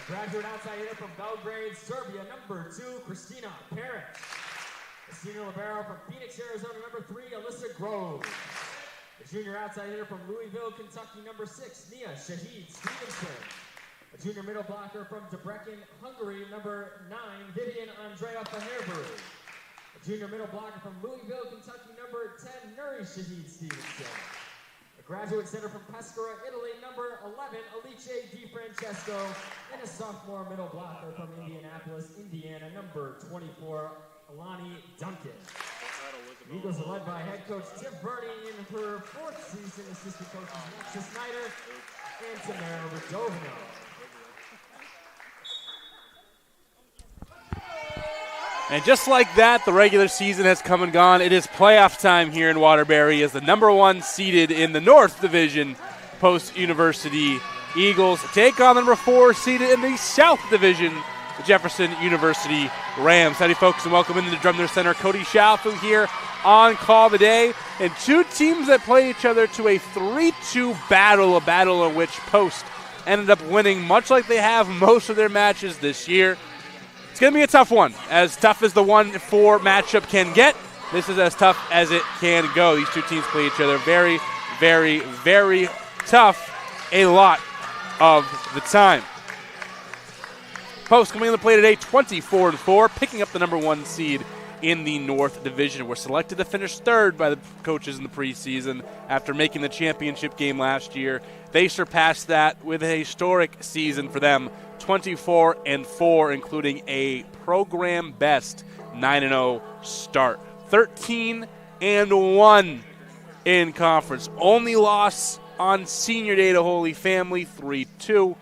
Graduate outside hitter from Belgrade, Serbia, number 2, Kristina Peric. The senior libero from Phoenix, Arizona, number 3, Alyssa Grove. The junior outside hitter from Louisville, Kentucky, number 6, Nia Shahid Stevenson. A junior middle blocker from Debrecen, Hungary, number 9, Vivian Andrea Faherbury. A junior middle blocker from Louisville, Kentucky, number 10, Nuri Shahid Stevenson. A graduate center from Pescara, Italy, number 11, Alice Di Francesco. And a sophomore middle blocker from Indianapolis, Indiana, number 24, Alani Duncan. The Eagles are led by head coach Tiff Burney in her 4th season, assistant coaches Alexis Snyder and Tamara Radovno. And just like that, the regular season has come and gone. It is playoff time here in Waterbury as the number 1 seeded in the North Division Post-University Eagles take on the number 4 seeded in the South Division, the Jefferson University Rams. Howdy, folks, and welcome into the Drumner Center. Cody Schaufel here on call today. And 2 teams that play each other to a 3-2 battle, a battle in which Post ended up winning, much like they have most of their matches this year. It's going to be a tough one, as tough as the 1-4 matchup can get. This is as tough as it can go. These 2 teams play each other very, very, very tough a lot of the time. Post coming into play today, 24-4, picking up the number 1 seed in the North Division. We're selected to finish 3rd by the coaches in the preseason after making the championship game last year. They surpassed that with a historic season for them, 24-4, including a program best 9-0 start. 13-1 in conference. Only loss on senior day to Holy Family, 3-2,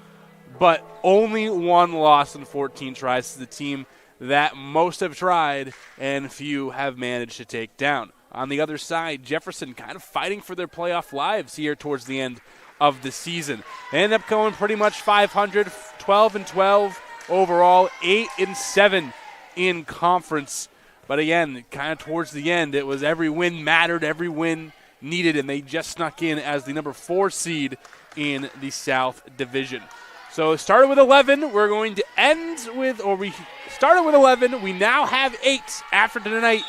but only 1 loss in 14 tries to the team that most have tried and few have managed to take down. On the other side, Jefferson kind of fighting for their playoff lives here towards the end of the season. They end up going pretty much 500, 12-12 overall, 8-7 in conference. But again, kind of towards the end, it was every win mattered, every win needed, and they just snuck in as the number 4 seed in the South Division. So it started with 11. We're going to end with, or we started with 11. We now have 8. After tonight,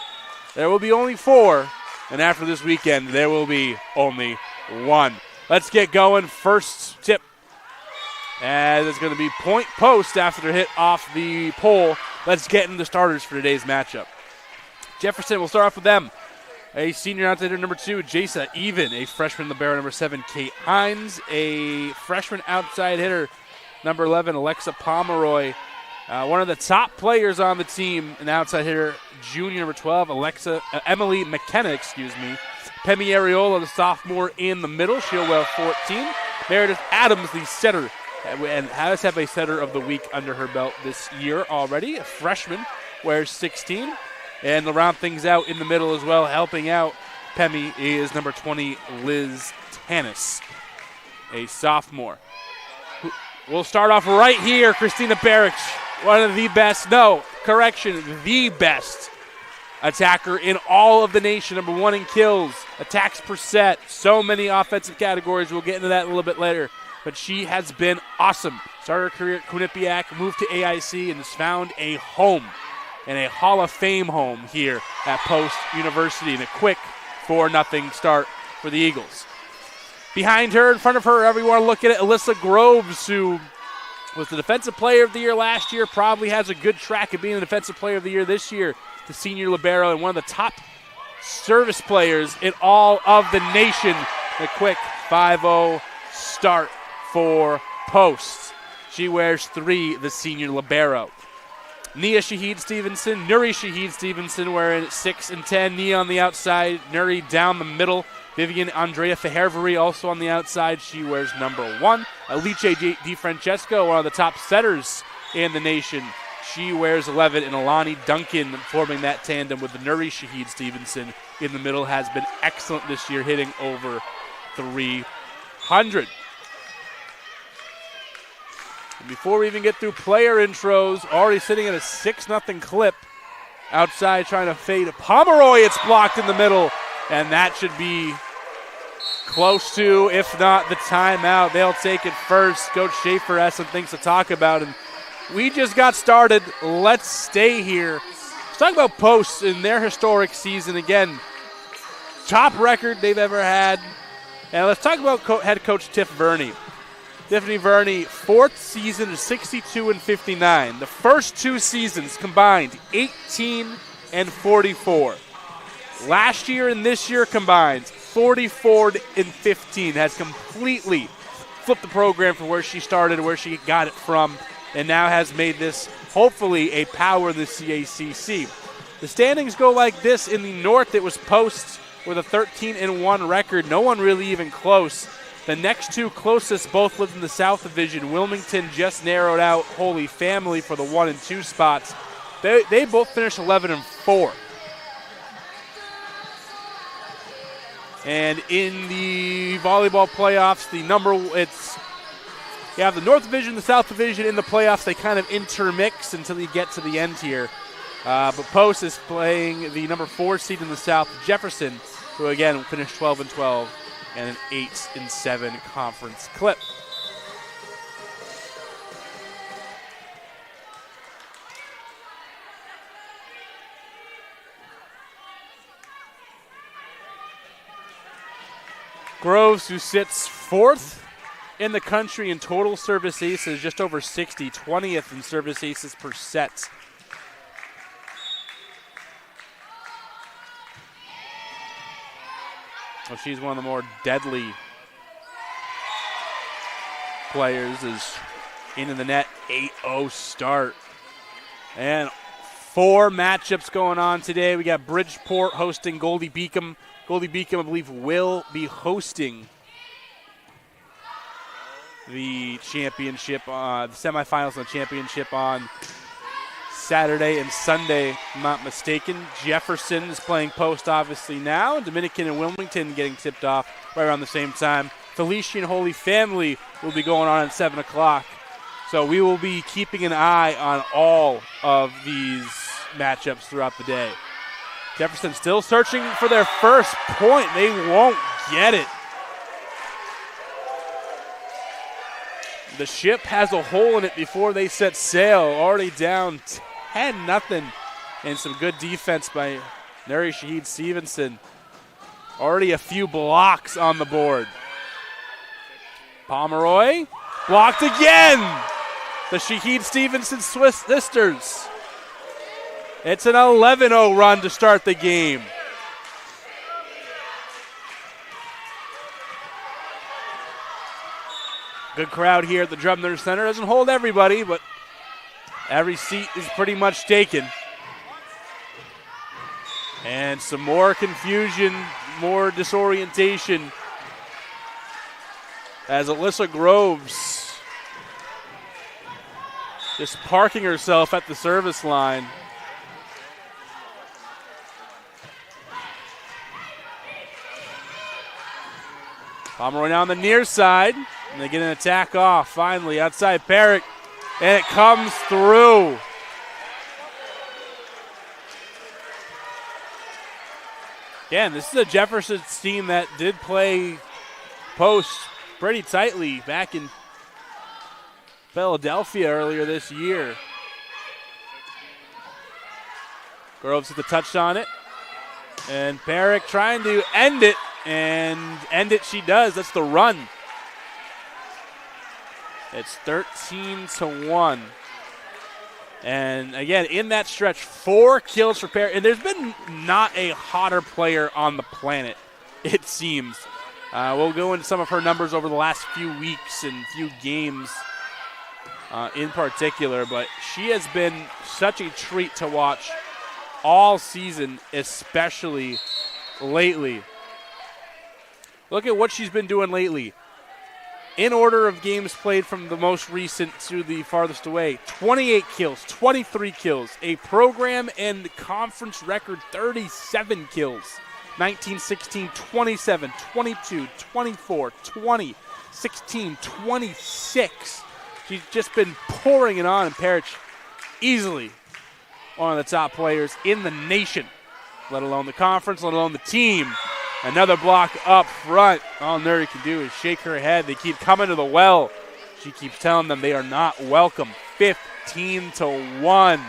there will be only 4. And after this weekend, there will be only 1. Let's get going. First tip. As it's going to be point Post after their hit off the pole. Let's get into the starters for today's matchup. Jefferson, we'll start off with them. A senior outside hitter, number 2, Jasa Even. A freshman libero, number 7, Kate Hines. A freshman outside hitter, number 11, Alexa Pomeroy. One of the top players on the team, an outside hitter, junior, number 12, Emily McKenna, Pemi Areola, the sophomore in the middle. She'll wear 14. Meredith Adams, the setter, and has have a setter of the week under her belt this year already. A freshman, wears 16. And to round things out in the middle as well, helping out Pemi is number 20, Liz Tanis, a sophomore. We'll start off right here, Kristina Peric, one of the best, the best attacker in all of the nation, number 1 in kills, attacks per set, so many offensive categories. We'll get into that a little bit later, but she has been awesome. Started her career at Quinnipiac, moved to AIC, and has found a home, and a Hall of Fame home here at Post University, and a quick 4-0 start for the Eagles. Behind her, in front of her, however you want to look at it, Alyssa Groves, who was the Defensive Player of the Year last year, probably has a good track of being the Defensive Player of the Year this year, the senior libero, and one of the top service players in all of the nation. A quick 5-0 start for Post. She wears 3, the senior libero. Nia Shahid Stevenson, Nuri Shahid Stevenson wearing 6 and 10. Nia on the outside, Nuri down the middle. Vivian Andrea Faherbury also on the outside. She wears number 1. Alice Di Francesco, one of the top setters in the nation. She wears 11. And Alani Duncan forming that tandem with the Nuri Shahid Stevenson in the middle has been excellent this year, hitting over 300. And before we even get through player intros, already sitting at a 6-0 clip. Outside trying to fade Pomeroy. It's blocked in the middle. And that should be close to, if not the timeout. They'll take it first. Coach Schaefer has some things to talk about. And we just got started. Let's stay here. Let's talk about Post in their historic season again. Top record they've ever had. And let's talk about head coach Tiff Verney. Tiffany Verney, fourth season of 62-59. The first two seasons combined 18 and 44. Last year and this year combined 44 and 15. Has completely flipped the program from where she started, where she got it from, and now has made this hopefully a power in the CACC. The standings go like this. In the North, it was Post with a 13-1 record. No one really even close. The next two closest both lived in the South Division. Wilmington just narrowed out Holy Family for the 1 and 2 spots. They both finished 11-4. And in the volleyball playoffs, you have the North Division, the South Division in the playoffs. They kind of intermix until you get to the end here. But Post is playing the number 4 seed in the South, Jefferson, who again finished 12-12 and an 8-7 conference clip. Groves, who sits 4th in the country in total service aces, just over 60, 20th in service aces per set. Well, she's one of the more deadly players. Is into the net, 8-0 start. And 4 matchups going on today. We got Bridgeport hosting Goldie Beacom. Goldie Beacom, I believe, will be hosting the championship, the semifinals of the championship on Saturday and Sunday, if I'm not mistaken. Jefferson is playing Post obviously now. Dominican and Wilmington getting tipped off right around the same time. Felician Holy Family will be going on at 7 o'clock. So we will be keeping an eye on all of these matchups throughout the day. Jefferson still searching for their first point. They won't get it. The ship has a hole in it before they set sail. Already down 10-0. And some good defense by Nuri Shahid Stevenson. Already a few blocks on the board. Pomeroy blocked again. The Shahid Stevenson Swiss sisters. It's an 11-0 run to start the game. Good crowd here at the Drumner Center. Doesn't hold everybody, but every seat is pretty much taken. And some more confusion, more disorientation as Alyssa Groves just parking herself at the service line. Pomeroy now on the near side, and they get an attack off finally outside Perrick, and it comes through. Again, this is a Jefferson team that did play Post pretty tightly back in Philadelphia earlier this year. Groves with the touch on it, and Perrick trying to end it. And end it she does. That's the run. It's 13-1. And again, in that stretch, 4 kills for Perry. And there's been not a hotter player on the planet, it seems. We'll go into some of her numbers over the last few weeks and few games in particular. But she has been such a treat to watch all season, especially lately. Look at what she's been doing lately. In order of games played from the most recent to the farthest away, 28 kills, 23 kills, a program and conference record 37 kills. 19, 16, 27, 22, 24, 20, 16, 26. She's just been pouring it on, and Parrish easily one of the top players in the nation, let alone the conference, let alone the team. Another block up front. All Nuri can do is shake her head. They keep coming to the well. She keeps telling them they are not welcome. 15-1.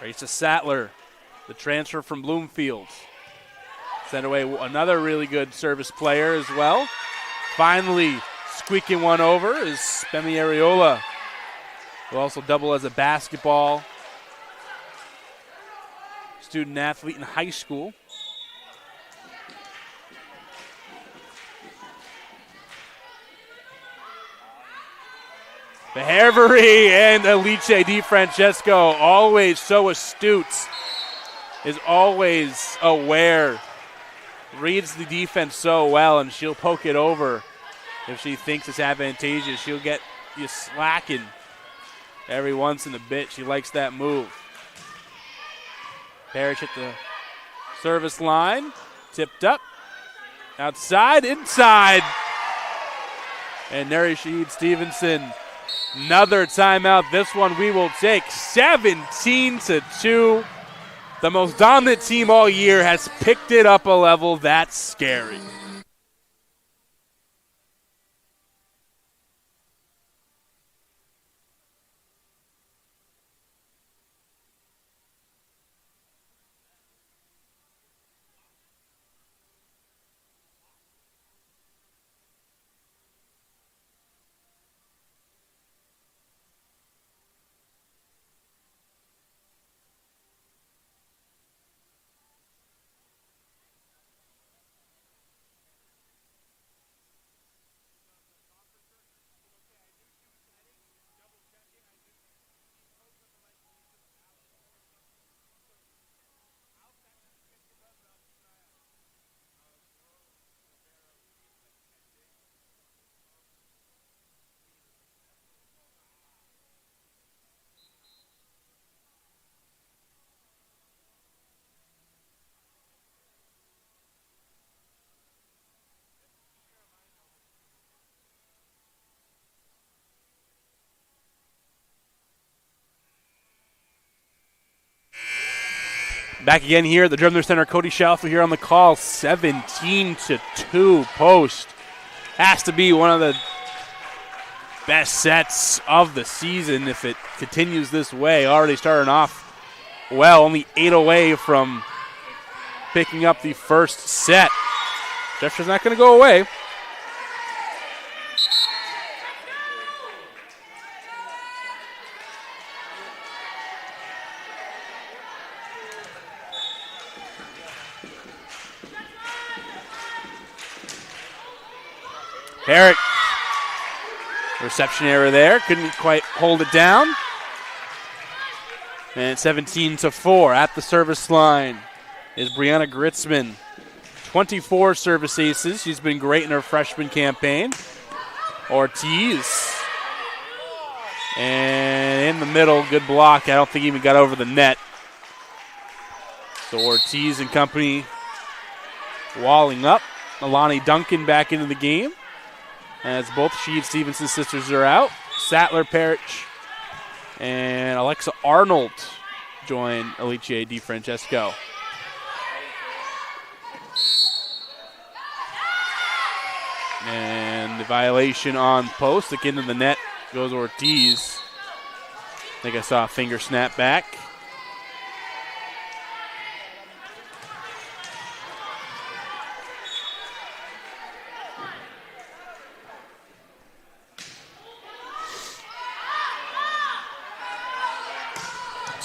Raisa Sattler, the transfer from Bloomfield. Sent away another really good service player as well. Finally squeaking one over is Spemi Areola, who also double as a basketball student athlete in high school. Behavery and Alice Di Francesco, always so astute, is always aware, reads the defense so well, and she'll poke it over if she thinks it's advantageous. She'll get you slacking every once in a bit. She likes that move. Parrish at the service line, tipped up, outside, inside. And Neri Shahid Stevenson, another timeout. This one we will take. 17-2. The most dominant team all year has picked it up a level. That's scary. Back again here at the Drumner Center. Cody Shalfa here on the call. 17-2 post. Has to be one of the best sets of the season if it continues this way. Already starting off well, only 8 away from picking up the first set. Jefferson's not going to go away. Herrick, reception error there. Couldn't quite hold it down. And 17-4 at the service line is Brianna Gritzman. 24 service aces. She's been great in her freshman campaign. Ortiz. And in the middle, good block. I don't think he even got over the net. So Ortiz and company walling up. Alani Duncan back into the game, as both Sheed Stevenson sisters are out. Sattler, Parrish, and Alexa Arnold join Alice Di Francesco. And the violation on post. Again to the net goes Ortiz. I think I saw a finger snap back.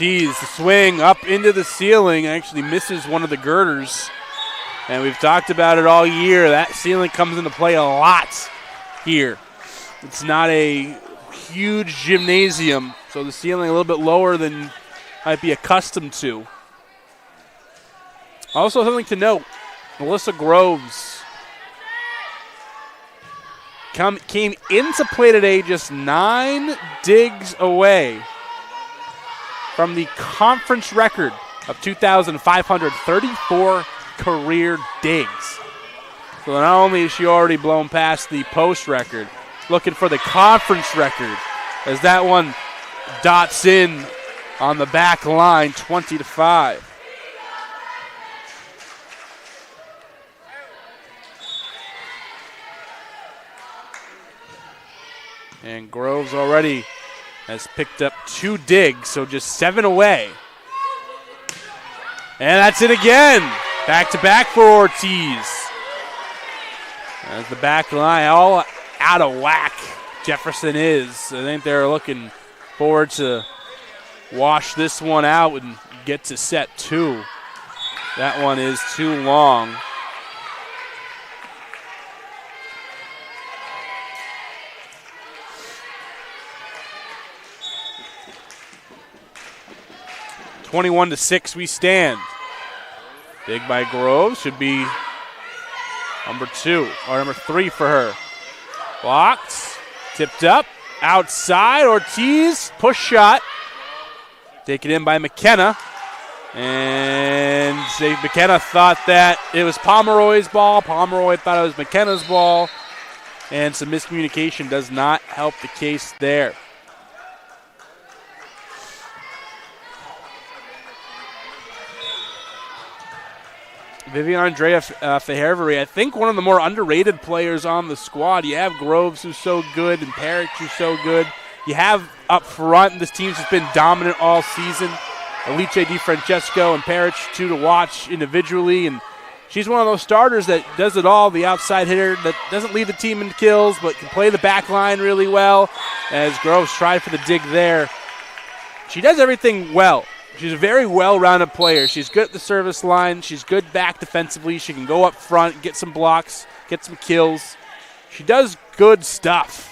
Ortiz, the swing up into the ceiling, actually misses one of the girders. And we've talked about it all year. That ceiling comes into play a lot here. It's not a huge gymnasium, so the ceiling a little bit lower than might be accustomed to. Also something to note, Melissa Groves came into play today just 9 digs away from the conference record of 2,534 career digs. So not only is she already blown past the post record, looking for the conference record as that one dots in on the back line, 20-5. And Groves already has picked up 2 digs, so just 7 away. And that's it again. Back-to-back for Ortiz. As the back line all out of whack, Jefferson is. I think they're looking forward to wash this one out and get to set 2. That one is too long. (21-6) we stand. Big by Groves, should be number 2 or number 3 for her. Blocked, tipped up, outside. Ortiz, push shot. Taken in by McKenna. And McKenna thought that it was Pomeroy's ball. Pomeroy thought it was McKenna's ball. And some miscommunication does not help the case there. Vivian Andrea Fehervary, I think one of the more underrated players on the squad. You have Groves, who's so good, and Parrish, who's so good. You have up front, and this team's just been dominant all season. Alice DiFrancesco and Parrish, 2 to watch individually, and she's one of those starters that does it all, the outside hitter that doesn't lead the team in kills, but can play the back line really well. As Groves tried for the dig there. She does everything well. She's a very well-rounded player. She's good at the service line. She's good back defensively. She can go up front, get some blocks, get some kills. She does good stuff.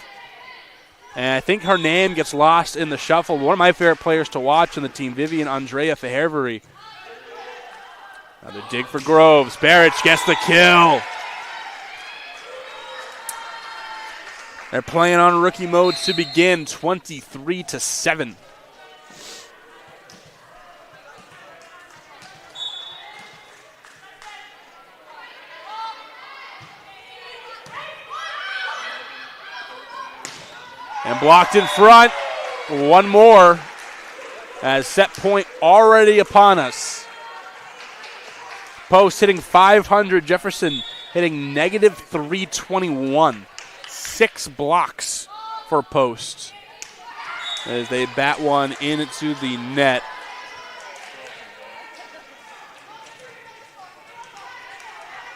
And I think her name gets lost in the shuffle. One of my favorite players to watch on the team, Vivian Andrea Fehervary. Another dig for Groves. Barrich gets the kill. They're playing on rookie mode to begin, 23-7. And blocked in front. One more. As set point already upon us. Post hitting 500. Jefferson hitting negative 321. 6 blocks for Post. As they bat one into the net.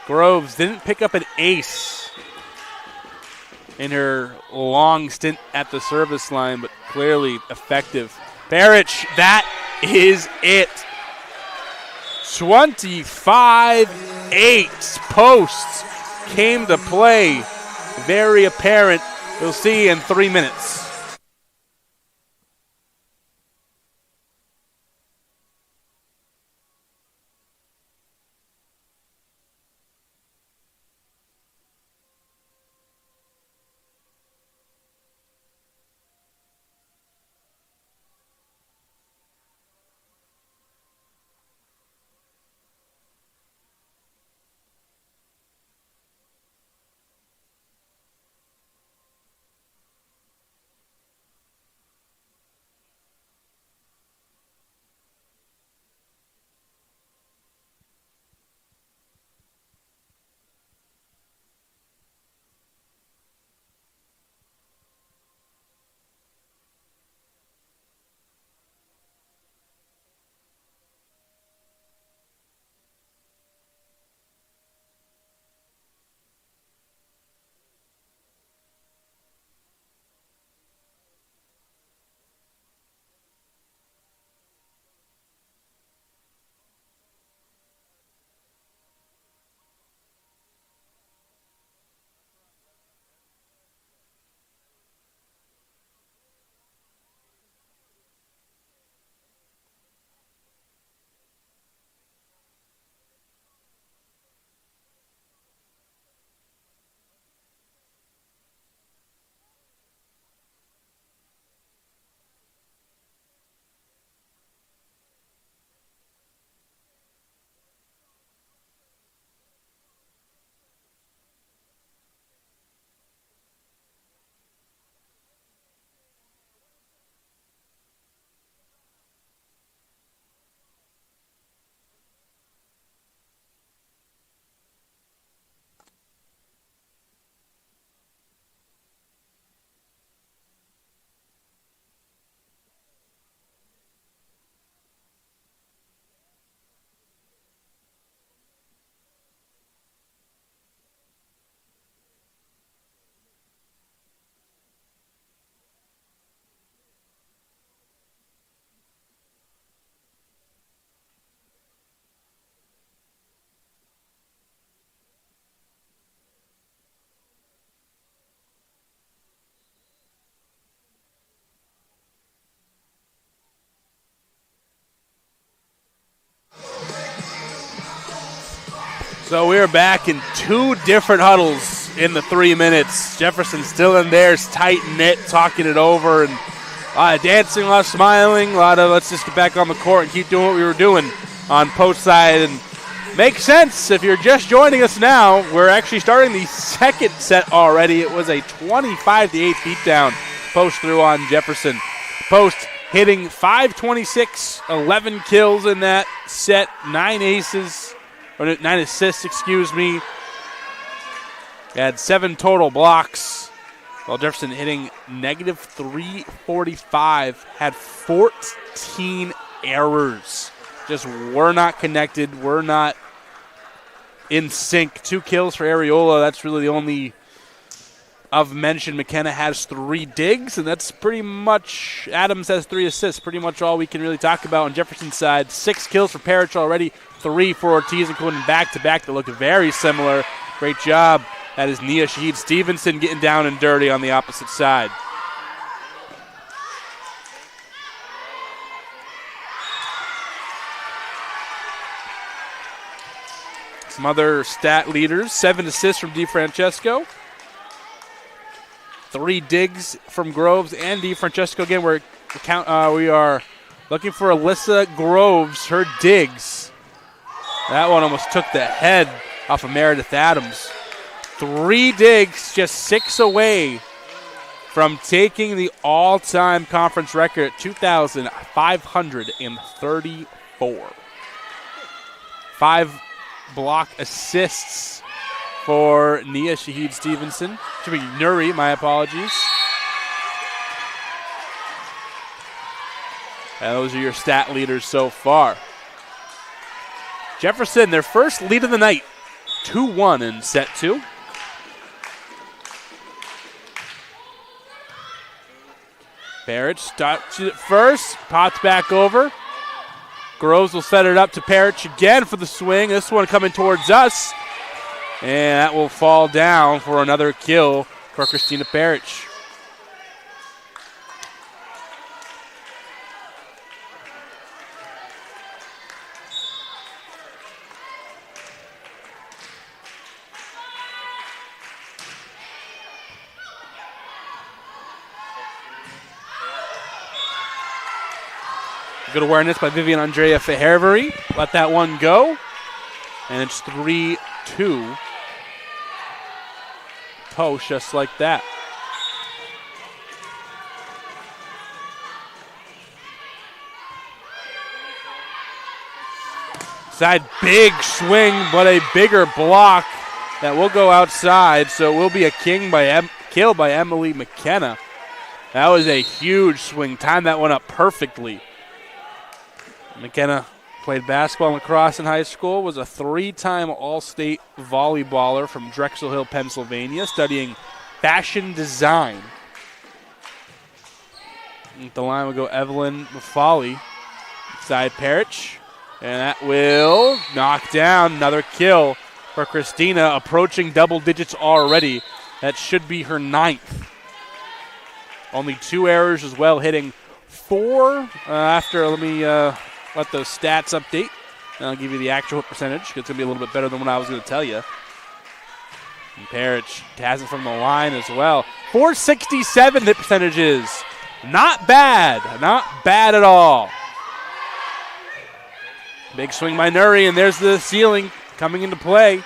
Groves didn't pick up an ace in her long stint at the service line, but clearly effective. Barrich, that is it. 25-8. Posts came to play. Very apparent. We'll see in 3 minutes. So we're back in two different huddles in the 3 minutes. Jefferson still in there, tight-knit, talking it over, and a lot of dancing, a lot of smiling, a lot of let's just get back on the court and keep doing what we were doing on post side. And makes sense if you're just joining us now. We're actually starting the second set already. It was a 25-8 beatdown post through on Jefferson. Post hitting 526, 11 kills in that set, 9 aces. 9 assists, excuse me. Had 7 total blocks. While Jefferson hitting negative 345. Had 14 errors. Just were not connected. Were not in sync. 2 kills for Areola. That's really the only of mention. McKenna has 3 digs, and that's pretty much, Adams has 3 assists. Pretty much all we can really talk about on Jefferson's side. 6 kills for Parrish already. 3 for Ortiz, including back-to-back that looked very similar. Great job. That is Nia Shahid Stevenson getting down and dirty on the opposite side. Some other stat leaders. 7 assists from DiFrancesco. 3 digs from Groves and DiFrancesco. Again, we are looking for Alyssa Groves, her digs. That one almost took the head off of Meredith Adams. 3 digs, just 6 away from taking the all-time conference record at 2,534. 5 block assists for Nia Shahid Stevenson. Should be Nuri, my apologies. And those are your stat leaders so far. Jefferson, their first lead of the night, 2-1 in set 2. Parrish starts it first, pots back over. Groves will set it up to Parrish again for the swing. This one coming towards us. And that will fall down for another kill for Christina Parrish. Good awareness by Vivian Andrea Fehervary. Let that one go. And it's 3-2. Post just like that. Side big swing, but a bigger block that will go outside. So it will be a kill by Emily McKenna. That was a huge swing. Timed that one up perfectly. McKenna played basketball and lacrosse in high school, was a 3-time All-State volleyballer from Drexel Hill, Pennsylvania, studying fashion design. At the line will go Evelyn Mafali, side Parrish, and that will knock down another kill for Christina, approaching double digits already. That should be her 9th. Only 2 errors as well, hitting 4 after, let those stats update, and I'll give you the actual hit percentage. It's going to be a little bit better than what I was going to tell you. And Parrish has it from the line as well. 467 hit percentages. Not bad. Not bad at all. Big swing by Nuri, and there's the ceiling coming into play.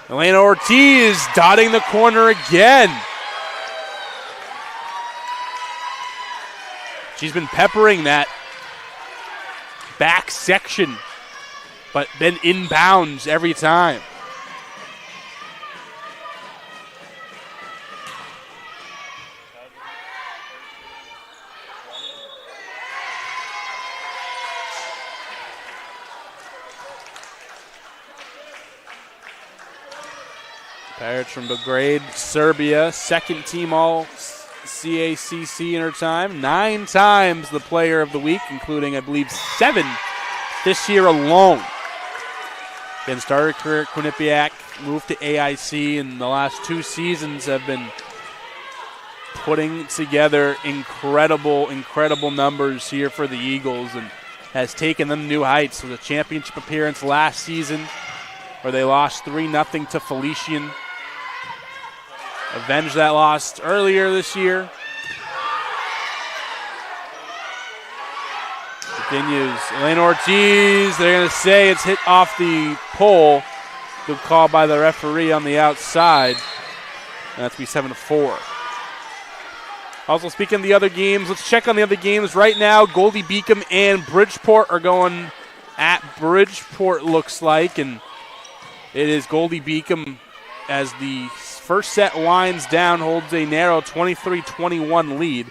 Elena Ortiz dotting the corner again. She's been peppering that back section, but been inbounds every time. Parrish from Belgrade, Serbia, second team all CACC in her time. 9 times the player of the week, including, I believe, 7 this year alone. Then started career at Quinnipiac, moved to AIC, and the last 2 seasons have been putting together incredible numbers here for the Eagles and has taken them to new heights with a championship appearance last season where they lost 3-0 to Felician. Avenged that loss earlier this year. Continues. Elena Ortiz, they're going to say it's hit off the pole. Good call by the referee on the outside. And that's be 7-4. Also, speaking of the other games, let's check on the other games. Right now, Goldie Beacom and Bridgeport are going at Bridgeport, looks like. And it is Goldie Beacom as the first set winds down, holds a narrow 23-21 lead.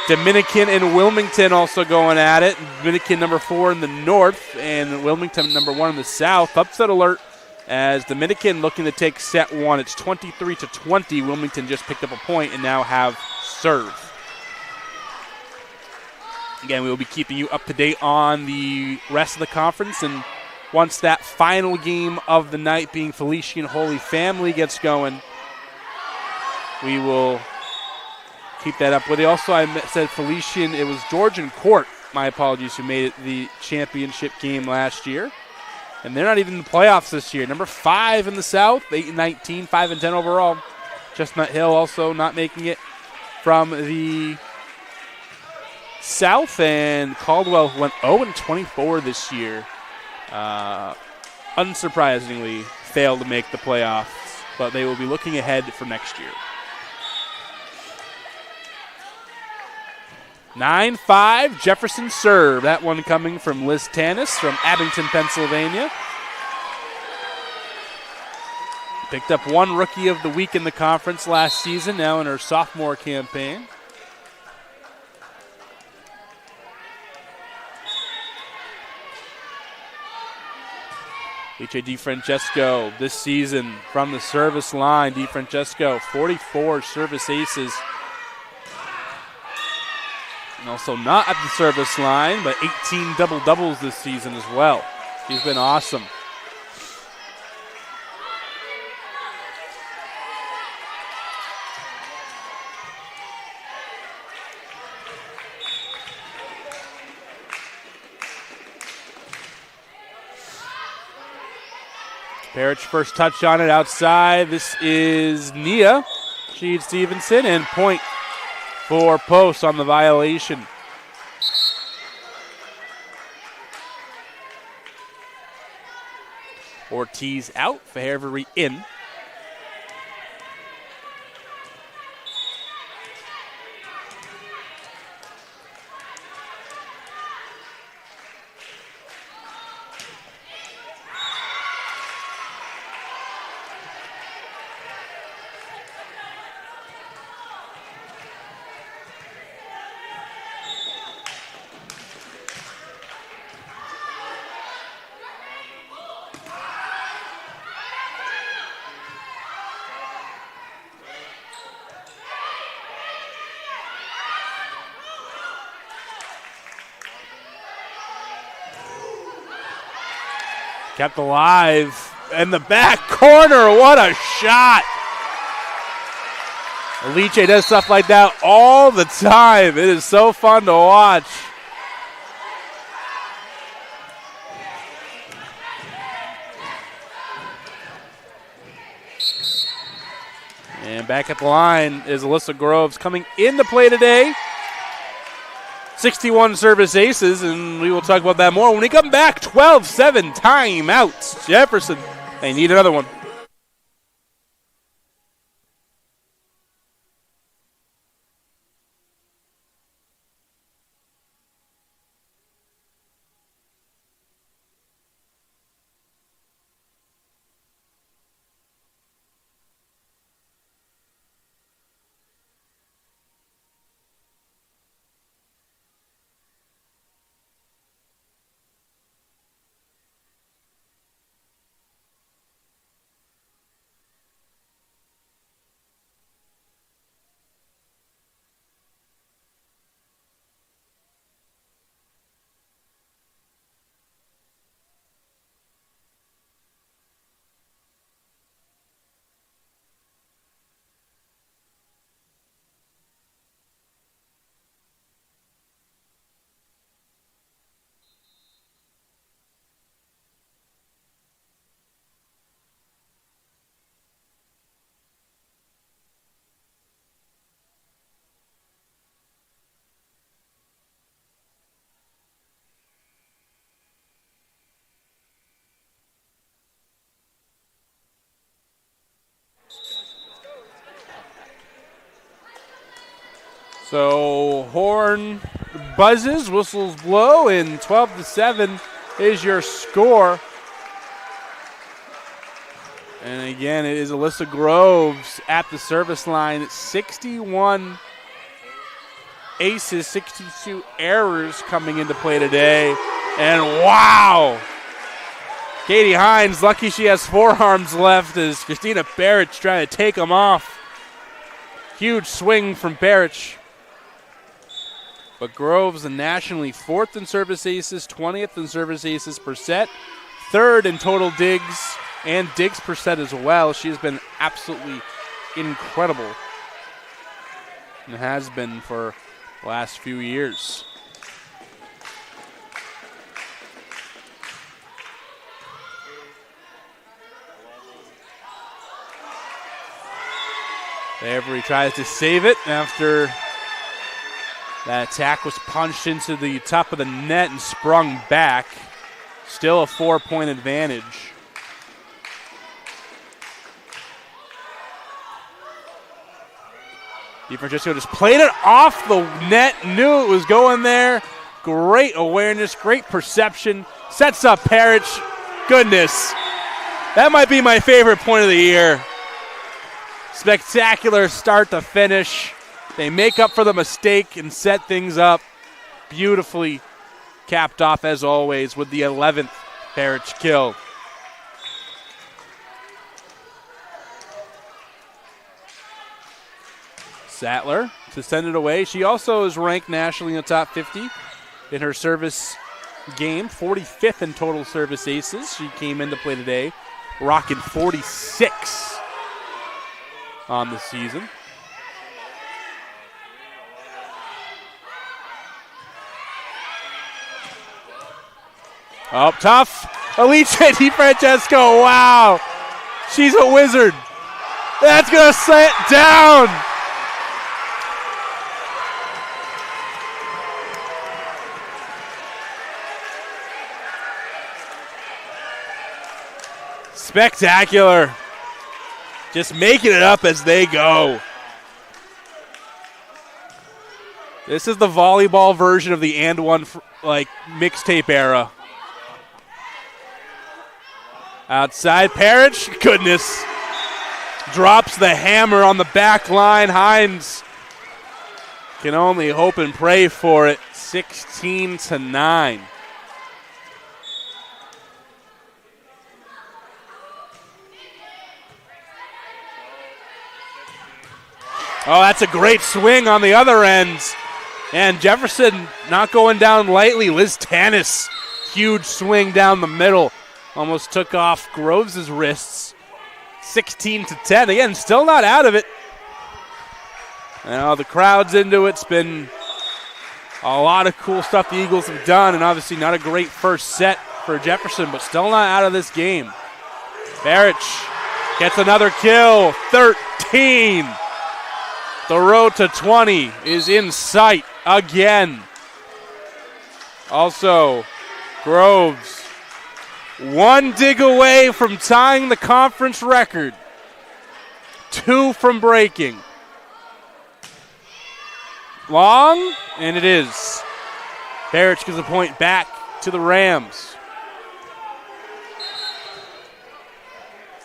Dominican and Wilmington also going at it. Dominican number 4 in the north and Wilmington number 1 in the south. Upset alert as Dominican looking to take set 1. It's 23-20. Wilmington just picked up a point and now have serve. Again, we will be keeping you up to date on the rest of the conference, and once that final game of the night being Felician Holy Family gets going, we will keep that up with you. Also, I said Felician, it was Georgian Court, my apologies, who made it the championship game last year. And they're not even in the playoffs this year. Number 5 in the South, 8-19, 5-10 overall. Chestnut Hill also not making it from the South. And Caldwell went 0-24 this year. Unsurprisingly, failed to make the playoffs. But they will be looking ahead for next year. 9-5, Jefferson serve. That one coming from Liz Tanis from Abington, Pennsylvania. Picked up one Rookie of the Week in the conference last season, now in her sophomore campaign. H.A. DiFrancesco this season from the service line. DiFrancesco, 44 service aces. And also not at the service line, but 18 double-doubles this season as well. She's been awesome. Parrish first touch on it outside. This is Nia Sheed Stevenson, and point for Post on the violation. Ortiz out, Fairbury in. Kept alive in the back corner. What a shot. Alice does stuff like that all the time. It is so fun to watch. And back at the line is Alyssa Groves coming into play today. 61 service aces, and we will talk about that more when we come back. 12-7 timeouts. Jefferson, they need another one. So horn buzzes, whistles blow, and 12-7 is your score. And again, it is Alyssa Groves at the service line. 61 aces, 62 errors coming into play today. And wow! Katie Hines, lucky she has forearms left as Christina Barrich trying to take them off. Huge swing from Barrich. But Groves nationally 4th in service aces, 20th in service aces per set, 3rd in total digs, and digs per set as well. She's been absolutely incredible and has been for the last few years. Avery tries to save it after that attack was punched into the top of the net and sprung back. Still a 4-point advantage. DiFrancesco just played it off the net, knew it was going there. Great awareness, great perception. Sets up Parrish. Goodness, that might be my favorite point of the year. Spectacular start to finish. They make up for the mistake and set things up. Beautifully capped off as always with the 11th Parrish kill. Sattler to send it away. She also is ranked nationally in the top 50 in her service game. 45th in total service aces. She came into play today rocking 46 on the season. Up tough. Alice DiFrancesco, wow. She's a wizard. That's going to set down. Spectacular. Just making it up as they go. This is the volleyball version of the and one like mixtape era. Outside Parrish, goodness. Drops the hammer on the back line. Hines can only hope and pray for it. 16-9. Oh, that's a great swing on the other end. And Jefferson not going down lightly. Liz Tanis, huge swing down the middle. Almost took off Groves' wrists. 16-10. Again, still not out of it. Now the crowd's into it. It's been a lot of cool stuff the Eagles have done, and obviously not a great first set for Jefferson, but still not out of this game. Barrich gets another kill. 13. The road to 20 is in sight again. Also, Groves, one dig away from tying the conference record. 2 from breaking. Long, and it is. Barrich gives a point back to the Rams.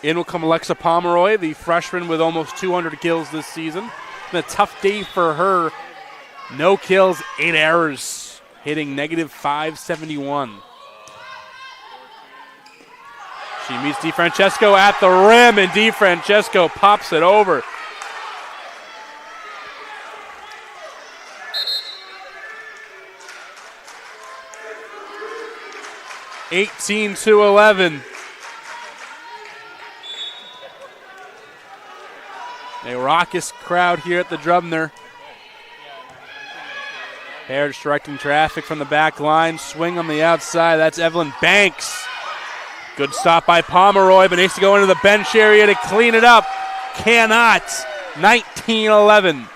In will come Alexa Pomeroy, the freshman with almost 200 kills this season. It's been a tough day for her. No kills, 8 errors, hitting negative .571. She meets DiFrancesco at the rim, and DiFrancesco pops it over. (18-11). A raucous crowd here at the Drumner. Parrish directing traffic from the back line. Swing on the outside. That's Evelyn Banks. Good stop by Pomeroy, but needs to go into the bench area to clean it up. Cannot. 19-11.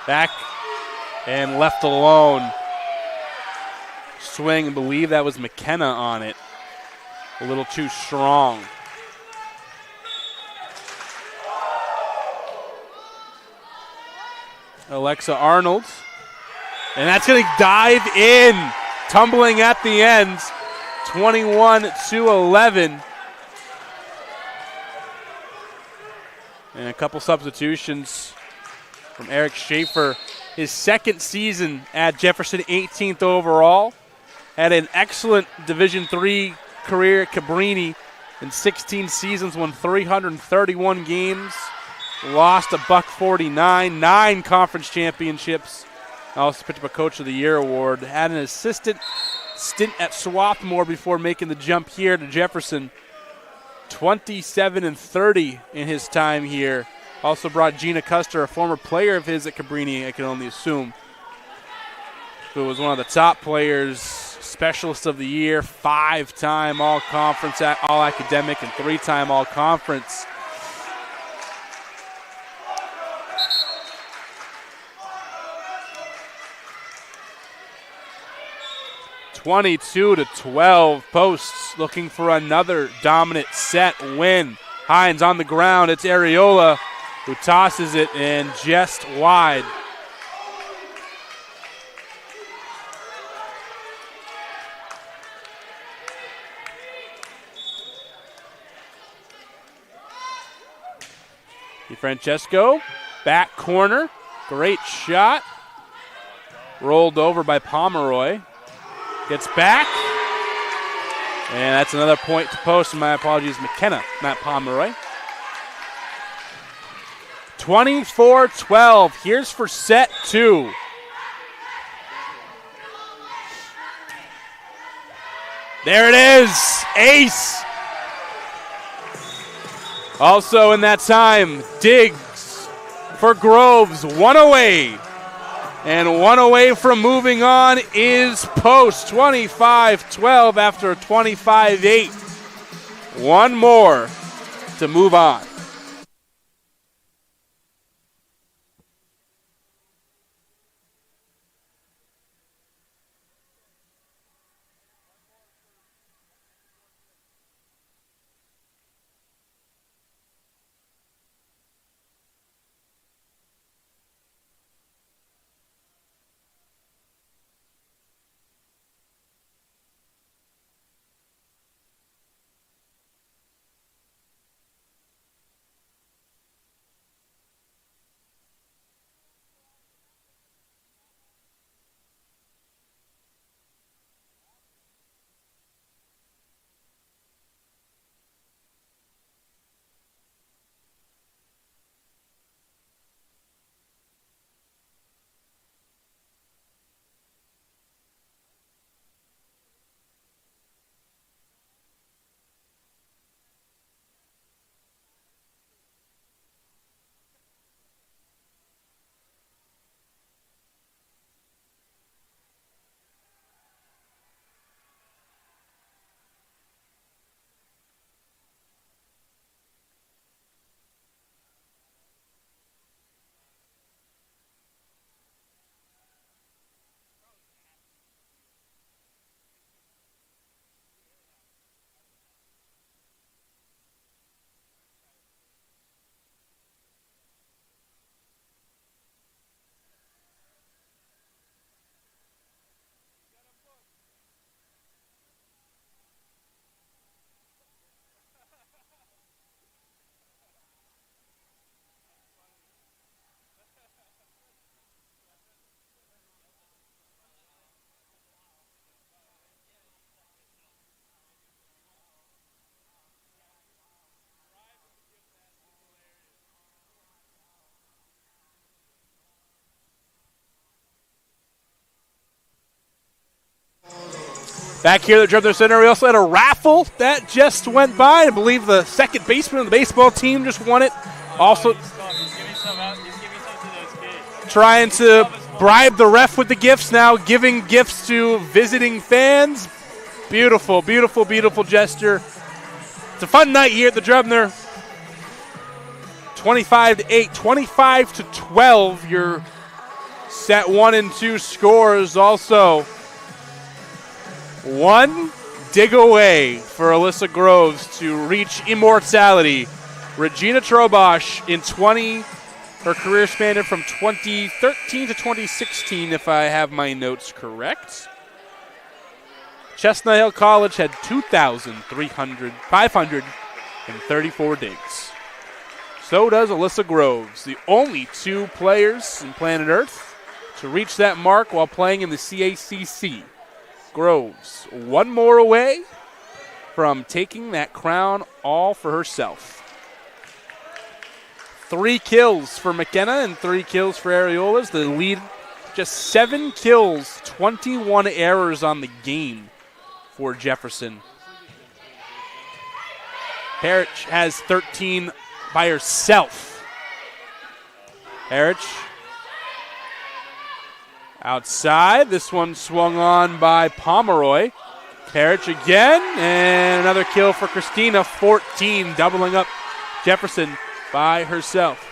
Back and left alone. Swing, I believe that was McKenna on it. A little too strong. Alexa Arnold. And that's going to dive in. Tumbling at the end. 21-11. And a couple substitutions from Eric Schaefer. His second season at Jefferson, 18th overall. Had an excellent Division III career at Cabrini. In 16 seasons, won 331 games. Lost $149, 9 conference championships. Also picked up a Coach of the Year award. Had an assistant stint at Swarthmore before making the jump here to Jefferson. 27-30 in his time here. Also brought Gina Custer, a former player of his at Cabrini, I can only assume, who was one of the top players, specialist of the year, 5-time all-conference, all-academic, and 3-time all-conference. (22-12). Posts looking for another dominant set win. Hines on the ground. It's Areola who tosses it and just wide. DeFrancesco, back corner. Great shot. Rolled over by Pomeroy. Gets back. And that's another point to post. My apologies, McKenna, not Pomeroy. 24-12. Here's for set 2. There it is. Ace. Also in that time, Diggs for Groves. One away. And one away from moving on is Post. 25-12 after a 25-8. One more to move on. Back here at the Drebner Center, we also had a raffle that just went by. I believe the second baseman of the baseball team just won it. Also trying to bribe the ref with the gifts now, giving gifts to visiting fans. Beautiful, beautiful, beautiful gesture. It's a fun night here at the Drebner. 25-8, 25-12, your set 1 and 2 scores. Also, one dig away for Alyssa Groves to reach immortality. Regina Trobosch in her career spanned from 2013 to 2016, if I have my notes correct. Chestnut Hill College had 534 digs. So does Alyssa Groves, the only 2 players in planet Earth to reach that mark while playing in the CACC. Groves, one more away from taking that crown all for herself. 3 kills for McKenna and 3 kills for Areolas. The lead, just 7 kills, 21 errors on the game for Jefferson. Parrish has 13 by herself. Parrish outside. This one swung on by Pomeroy. Parrish again, and another kill for Christina. 14, doubling up Jefferson by herself.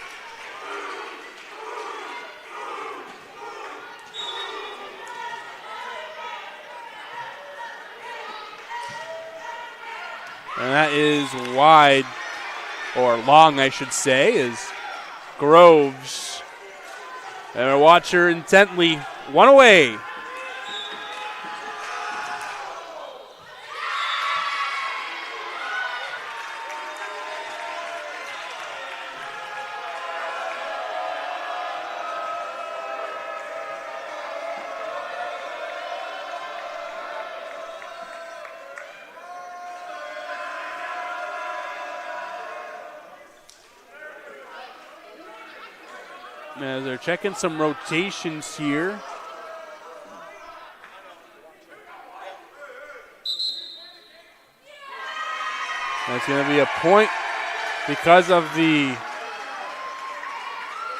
And that is wide, or long, I should say, is Groves. And I watch her intently. One away. As they're checking some rotations here. That's going to be a point because of the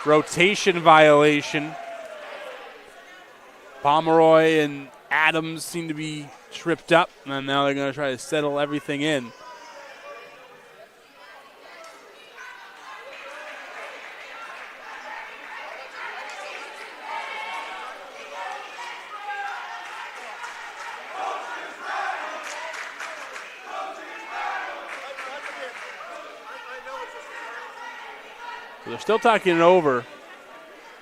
rotation violation. Pomeroy and Adams seem to be tripped up, and now they're going to try to settle everything in. They're still talking it over.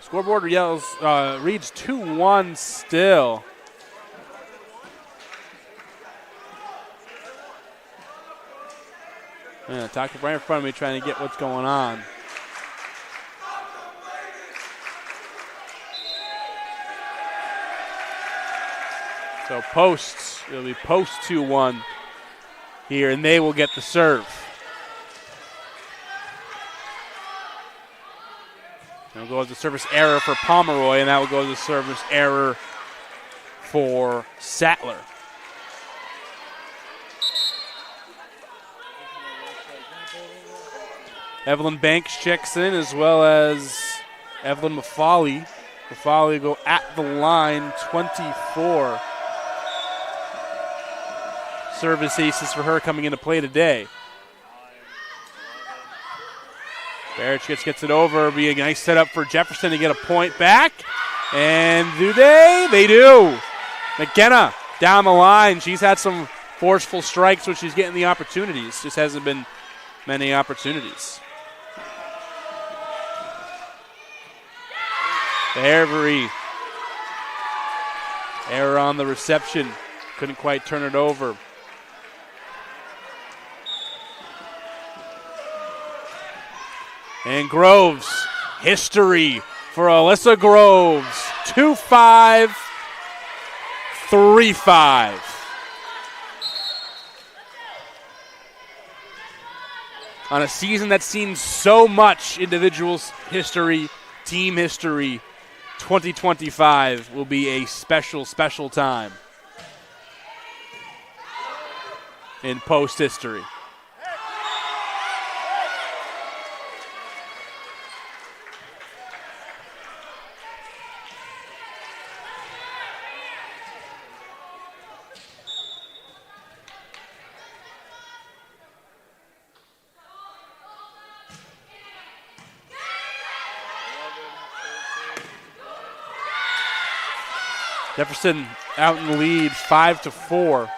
Scoreboard reads 2-1 still. Yeah, talking right in front of me, trying to get what's going on. So posts, it'll be post 2-1 here, and they will get the serve. It'll go as a service error for Pomeroy, and that will go as a service error for Sattler. Evelyn Banks checks in, as well as Evelyn Maffali. Maffali go at the line, 24 service aces for her coming into play today. Parrish gets it over. Be a nice setup for Jefferson to get a point back. And do they? They do. McKenna down the line. She's had some forceful strikes, which she's getting the opportunities. Just hasn't been many opportunities. Every error on the reception. Couldn't quite turn it over. And Groves, history for Alyssa Groves, 2-5, 3-5. On a season that's seen so much individuals history, team history, 2025 will be a special, special time in post history. Jefferson out in the lead, 5-4.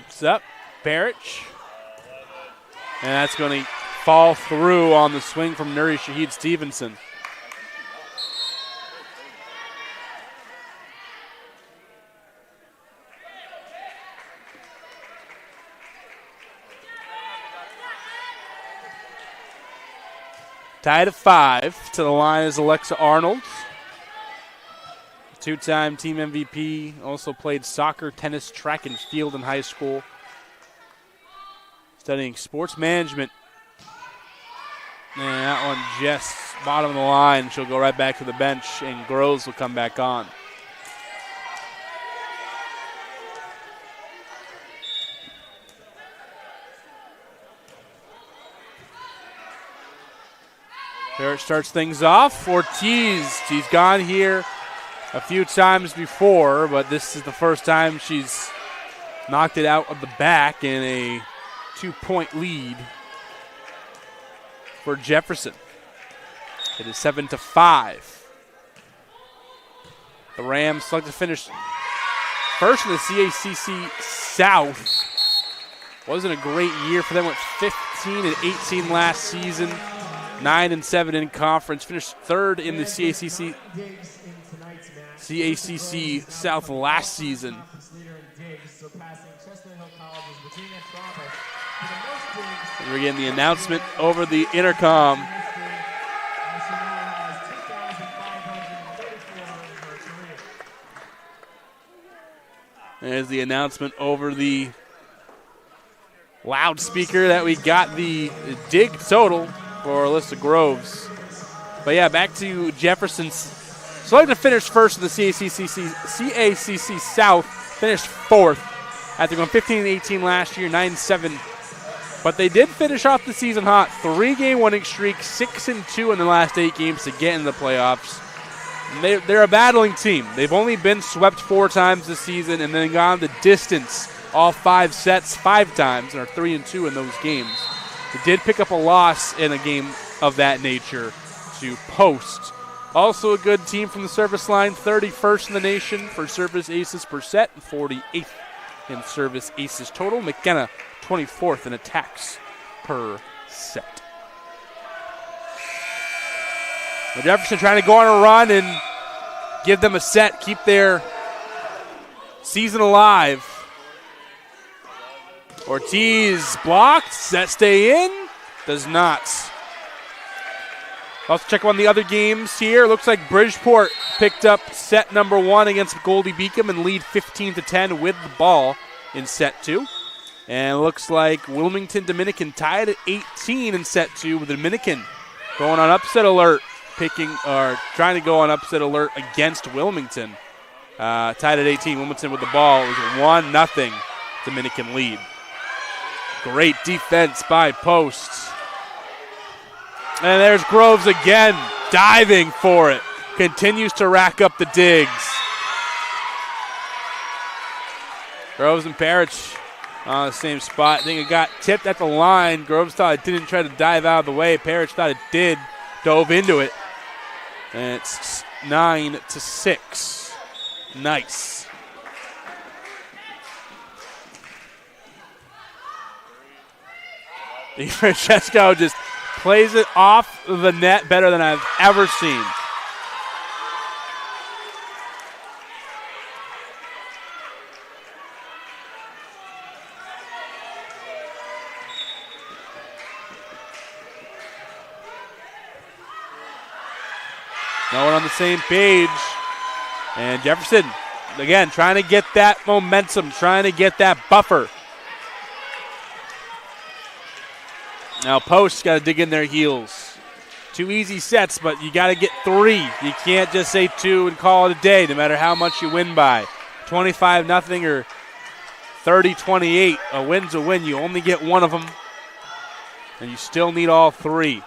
It's up, Parrish. And that's going to fall through on the swing from Nuri Shahid Stevenson. Tied at 5. To the line is Alexa Arnold. Two-time team MVP. Also played soccer, tennis, track, and field in high school. Studying sports management. And that one just bottom of the line. She'll go right back to the bench, and Groves will come back on. Parrish starts things off. Ortiz, she's gone here a few times before, but this is the first time she's knocked it out of the back in a 2-point lead for Jefferson. It is 7-5. The Rams select to finish first in the CACC South. Wasn't a great year for them. Went 15-18 last season. 9-7 in conference. Finished third in the CACC South last season. And we're getting the announcement over the intercom. There's the announcement over the loudspeaker that we got the dig total for Alyssa Groves. But yeah, back to Jefferson's. Selected to finish first in the CACC South. Finished fourth after going 15-18 last year, 9-7. But they did finish off the season hot. 3-game winning streak, 6-2 in the last 8 games to get in the playoffs. They're a battling team. They've only been swept 4 times this season and then gone the distance all 5 sets 5 times and are 3-2 in those games. They did pick up a loss in a game of that nature to Post. Also a good team from the service line, 31st in the nation for service aces per set, and 48th in service aces total. McKenna, 24th in attacks per set. But Jefferson trying to go on a run and give them a set, keep their season alive. Ortiz blocked. Does that stay in? Does not. Let's check on the other games here. Looks like Bridgeport picked up set number 1 against Goldie Beacom and lead 15-10 with the ball in set 2. And it looks like Wilmington Dominican tied at 18 in set 2 with the Dominican going on upset alert, trying to go on upset alert against Wilmington. Tied at 18, Wilmington with the ball. It was a 1-0 Dominican lead. Great defense by Post. And there's Groves again, diving for it. Continues to rack up the digs. Groves and Parrish on the same spot. I think it got tipped at the line. Groves thought it didn't, try to dive out of the way. Parrish thought it did, dove into it. And it's 9-6. Nice. Francesco just plays it off the net better than I've ever seen. No one on the same page. And Jefferson, again, trying to get that momentum, trying to get that buffer. Now Post's got to dig in their heels. 2 easy sets, but you got to get 3. You can't just say 2 and call it a day, no matter how much you win by. 25-0 or 30-28. A win's a win. You only get one of them, and you still need all 3.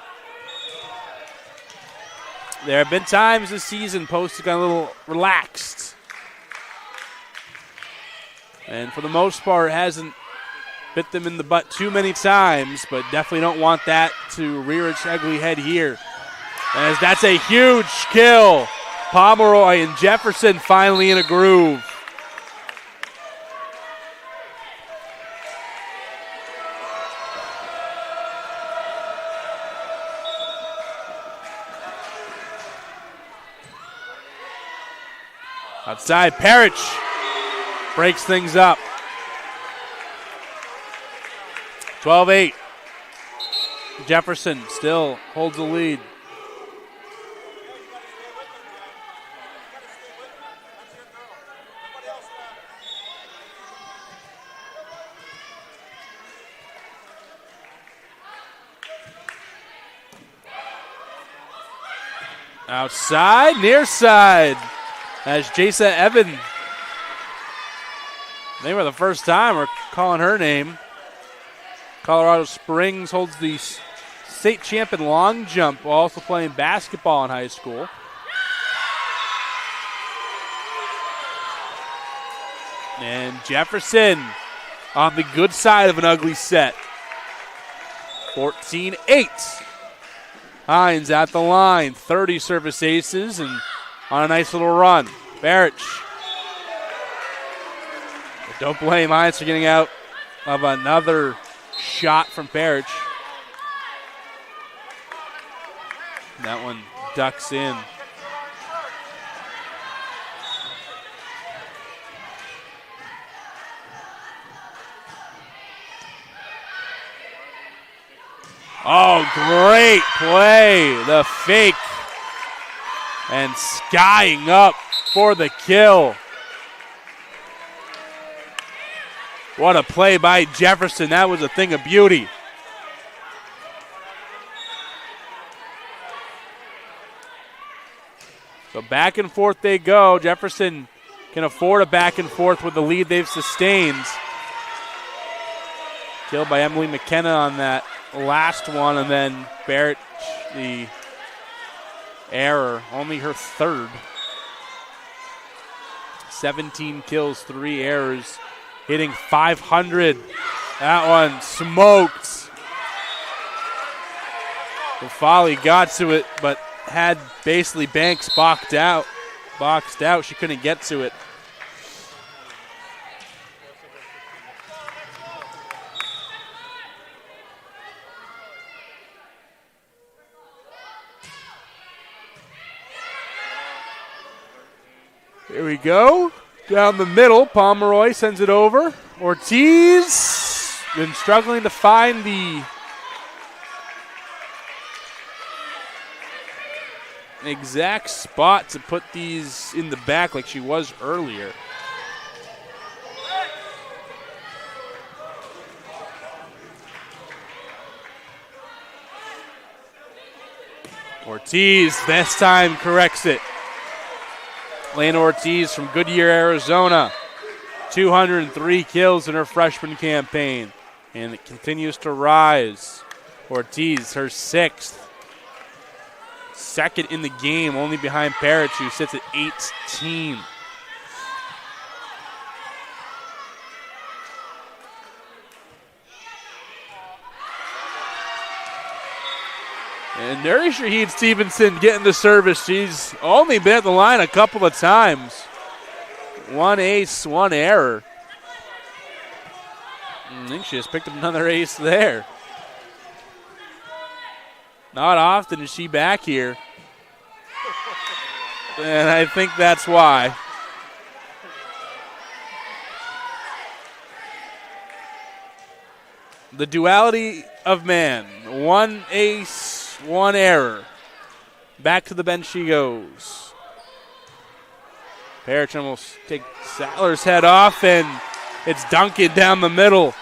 There have been times this season Post has got a little relaxed. And for the most part, hasn't bit them in the butt too many times, but definitely don't want that to rear its ugly head here. As that's a huge kill. Pomeroy and Jefferson finally in a groove. Outside, Parrish breaks things up. 12-8. Jefferson still holds the lead. Outside, near side. As Jasa Evan, they were the first time we're calling her name. Colorado Springs holds the state champ in long jump while also playing basketball in high school. And Jefferson on the good side of an ugly set. 14-8. Hines at the line, 30 service aces and on a nice little run. Barrich. Don't blame Hines for getting out of another shot from Barrich. That one ducks in. Oh, great play. The fake. And skying up for the kill. What a play by Jefferson. That was a thing of beauty. So back and forth they go. Jefferson can afford a back and forth with the lead they've sustained. Killed by Emily McKenna on that last one, and then Barrett, the error, only her third. 17 kills, 3 errors, hitting 500. That one smoked. The Folly got to it, but had basically Banks boxed out. She couldn't get to it. Here we go. Down the middle, Pomeroy sends it over. Ortiz been struggling to find the exact spot to put these in the back like she was earlier. Ortiz, this time corrects it. Lana Ortiz from Goodyear, Arizona. 203 kills in her freshman campaign. And it continues to rise. Ortiz, her sixth. Second in the game, only behind Parrish, who sits at 18. And Nuri Shahid Stevenson getting the service. She's only been at the line a couple of times. 1 ace, 1 error. I think she just picked up another ace there. Not often is she back here. And I think that's why. The duality of man. 1 ace, 1 error. Back to the bench she goes. Parrish almost takes Sadler's head off, and it's Duncan down the middle.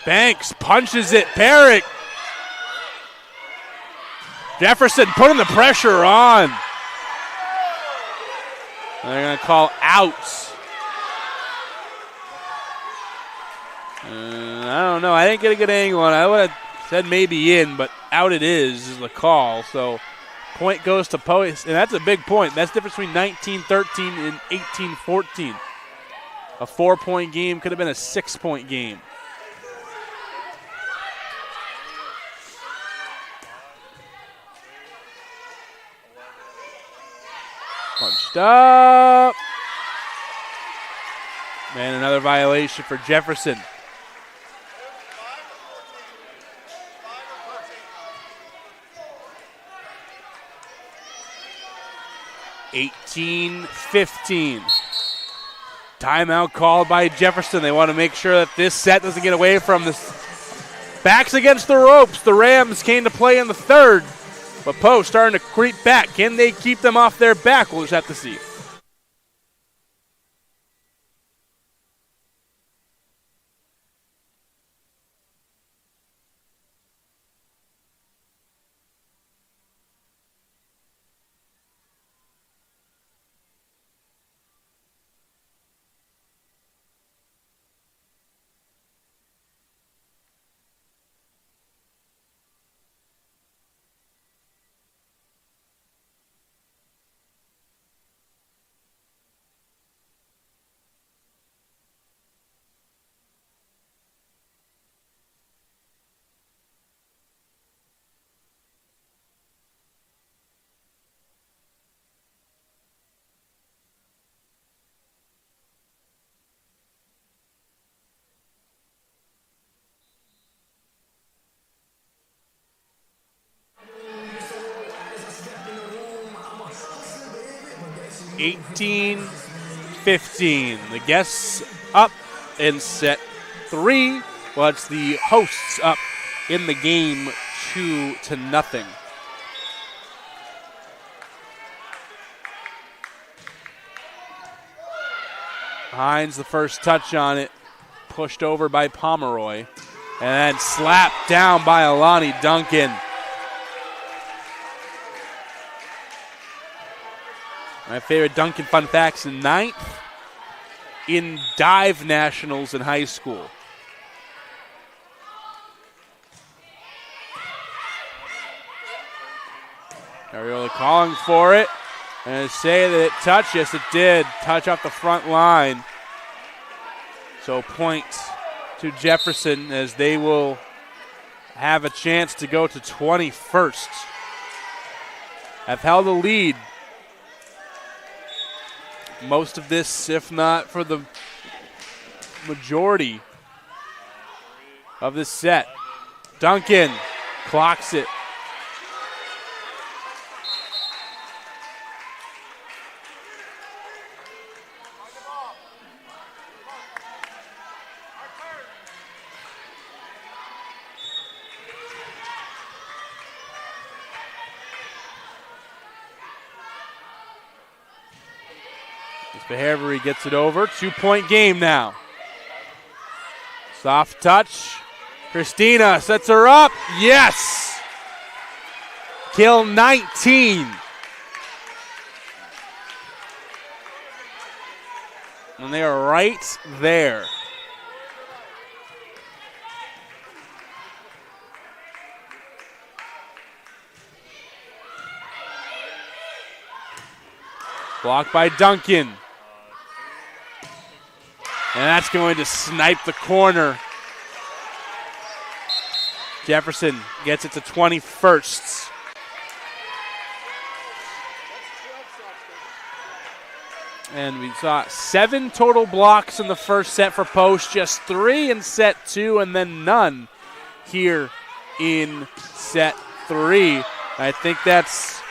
Banks punches it. Parrish. Jefferson putting the pressure on. They're going to call out. I don't know. I didn't get a good angle on it. I would have said maybe in, but out it is the call. So point goes to Post, and that's a big point. That's the difference between 19-13 and 18-14. A 4-point game could have been a 6-point game. Punched up. And another violation for Jefferson. (18-15). Timeout called by Jefferson. They want to make sure that this set doesn't get away from this. Backs against the ropes. The Rams came to play in the third, but Post starting to creep back. Can they keep them off their back? We'll just have to see. (18-15). The guests up in set 3, while it's the hosts up in the game 2-0. Hines, the first touch on it, pushed over by Pomeroy, and then slapped down by Alani Duncan. My favorite Duncan fun facts: 9th in dive nationals in high school. Ariola calling for it, and say that it touched. Yes, it did. Touch off the front line. So point to Jefferson as they will have a chance to go to 21st. Have held the lead most of this, if not for the majority of this set. Duncan clocks it. Behavior gets it over. 2-point game now. Soft touch. Christina sets her up. Yes! Kill 19. And they are right there. Blocked by Duncan. And that's going to snipe the corner. Jefferson gets it to 21st. And we saw 7 total blocks in the first set for Post, just 3 in set 2, and then none here in set 3. I think that's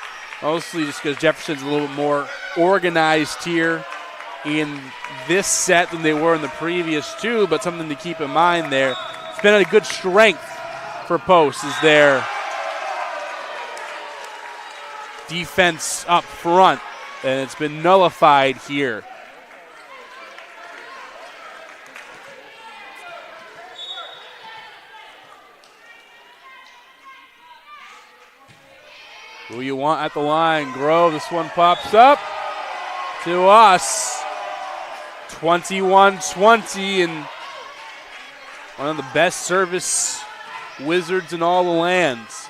mostly just because Jefferson's a little bit more organized here in this set than they were in the previous 2, but something to keep in mind there. It's been a good strength for Post is their defense up front, and it's been nullified here. Who you want at the line? Grove, this one pops up to us. 21-20, and One of the best service wizards in all the lands.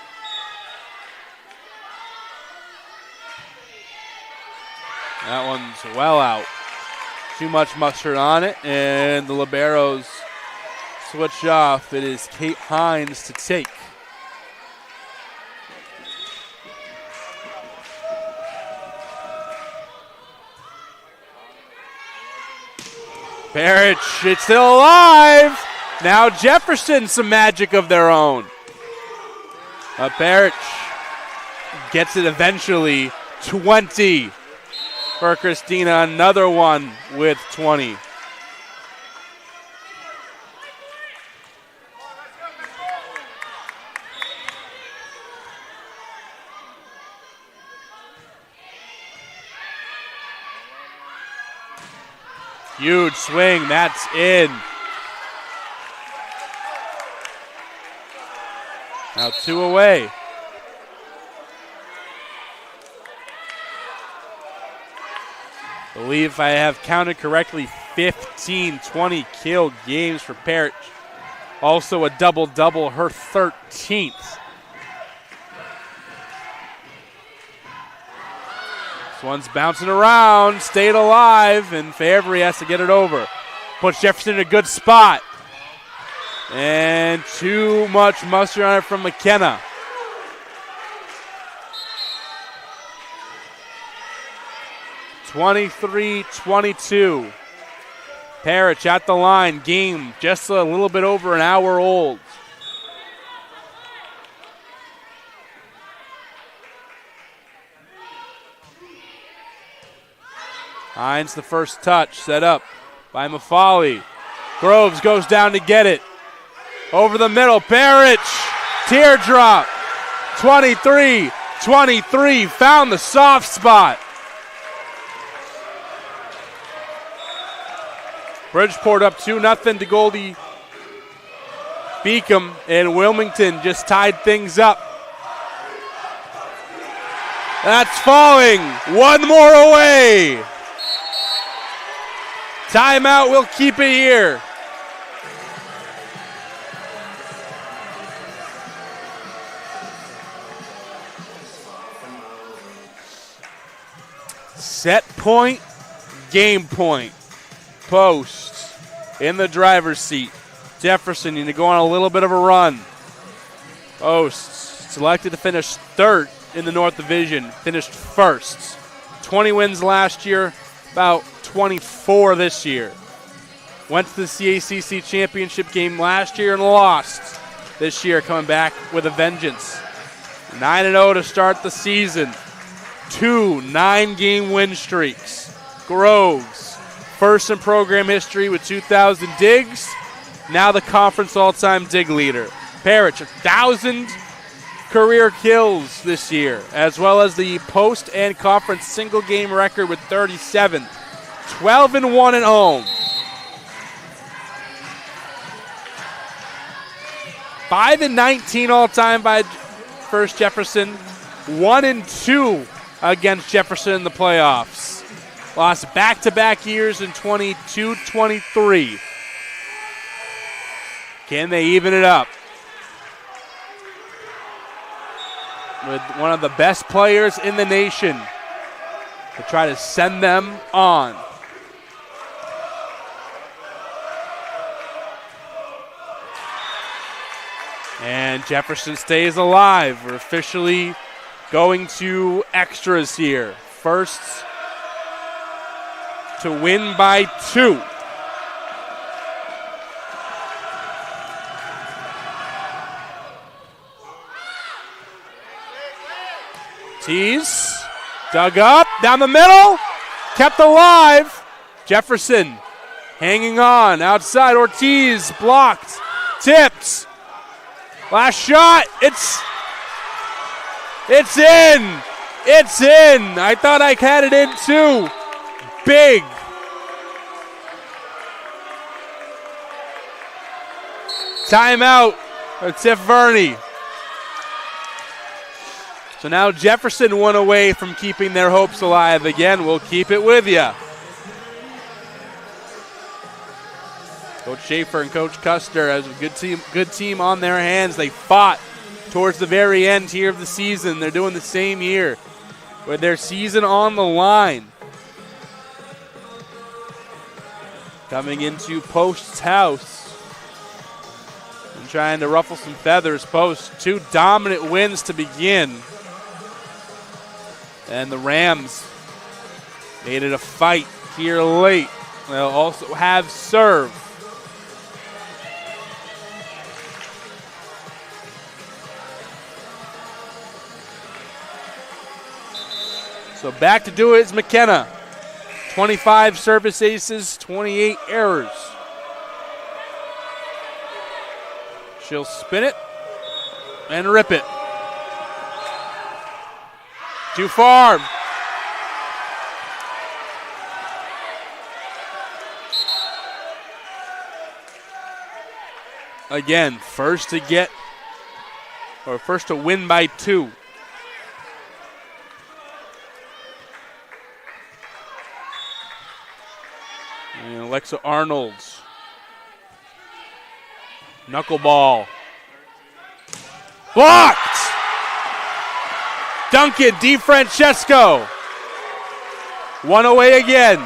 That one's well out. Too much mustard on it, and the liberos switch off. It is Kate Hines to take. Parrish, it's still alive. Now Jefferson, some magic of their own. Parrish gets it eventually. 20 for Christina, another one with 20. Huge swing, that's in. Now 2 away. Believe if I have counted correctly, 15-20 kill games for Parrish. Also a double-double, her 13th. This one's bouncing around, stayed alive, and Fabry has to get it over. Puts Jefferson in a good spot. And too much mustard on it from McKenna. (23-22). Parrish at the line. Game just a little bit over an hour old. Hines the first touch, set up by Mafali. Groves goes down to get it. Over the middle, Parrish, teardrop. 23-23, found the soft spot. Bridgeport up 2-0 to Goldie Beacom, and Wilmington just tied things up. That's falling. One more away. Timeout, we'll keep it here. Set point, game point. Post in the driver's seat. Jefferson need to go on a little bit of a run. Post selected to finish third in the North Division, finished first. 20 wins last year, about 24 this year. Went to the CACC championship game last year and lost. This year coming back with a vengeance. 9-0 to start the season. 2 9-game win streaks. Groves, first in program history with 2,000 digs. Now the conference all-time dig leader. Parrish, 1,000 career kills this year, as well as the post and conference single game record with 37. 12-1 at home. 5-19 all-time by first Jefferson. 1-2 against Jefferson in the playoffs. Lost back-to-back years in 22-23. Can they even it up? With one of the best players in the nation to try to send them on. And Jefferson stays alive. We're officially going to extras here. First to win by 2. Tees, dug up, down the middle, kept alive. Jefferson hanging on, outside, Ortiz blocked, tipped. Last shot, it's in. It's in. I thought I had it in too. Big. Timeout for Tiff Verney. So now Jefferson one away from keeping their hopes alive again. We'll keep it with you. Coach Schaefer and Coach Custer has a good team on their hands. They fought towards the very end here of the season. They're doing the same here with their season on the line. Coming into Post's house and trying to ruffle some feathers. Post, 2 dominant wins to begin. And the Rams made it a fight here late. They'll also have serve. So back to do it is McKenna. 25 service aces, 28 errors. She'll spin it and rip it. Too far. Again, first to win by 2. And Alexa Arnold's knuckleball. Blocked! Duncan DiFrancesco. 1 away again.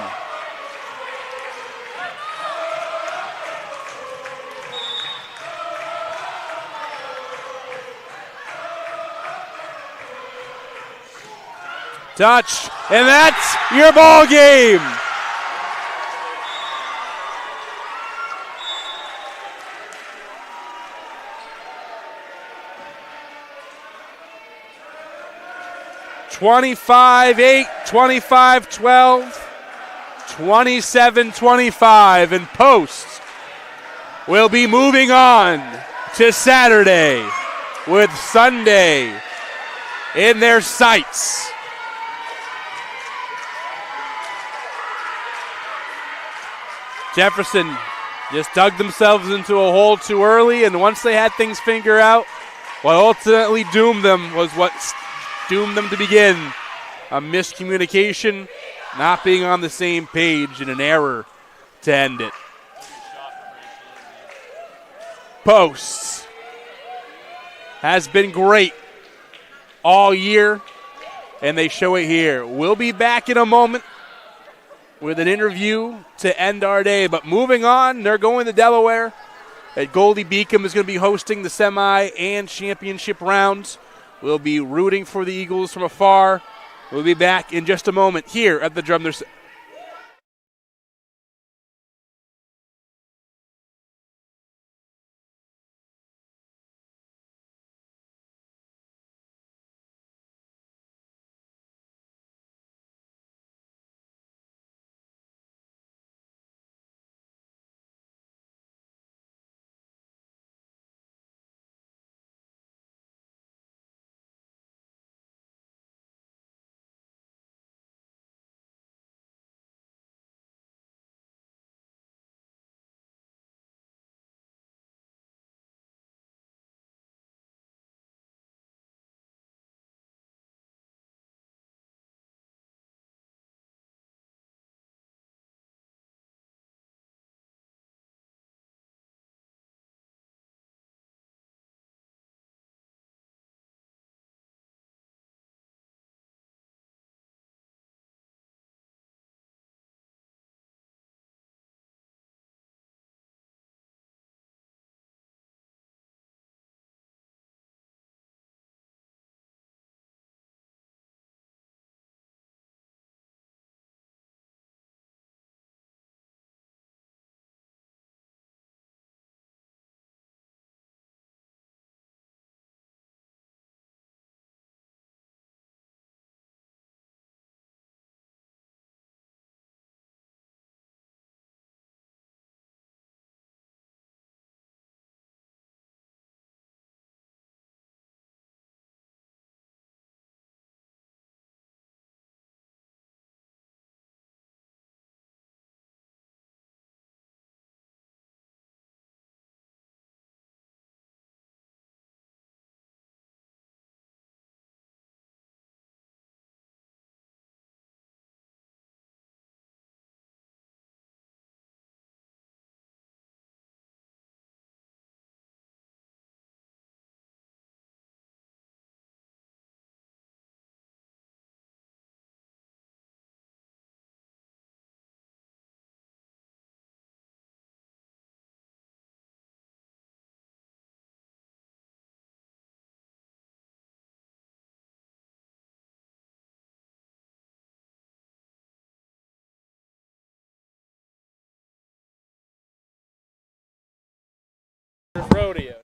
Touch, and that's your ball game. (25-8), 25-12, 27-25, and Post will be moving on to Saturday with Sunday in their sights. Jefferson just dug themselves into a hole too early, and once they had things figured out, what ultimately doomed them was what doomed them to begin. A miscommunication, not being on the same page, and an error to end it. Post has been great all year, and they show it here. We'll be back in a moment with an interview to end our day. But moving on, they're going to Delaware. Goldie Beacom is going to be hosting the semi and championship rounds. We'll be rooting for the Eagles from afar. We'll be back in just a moment here at the Drumner rodeo.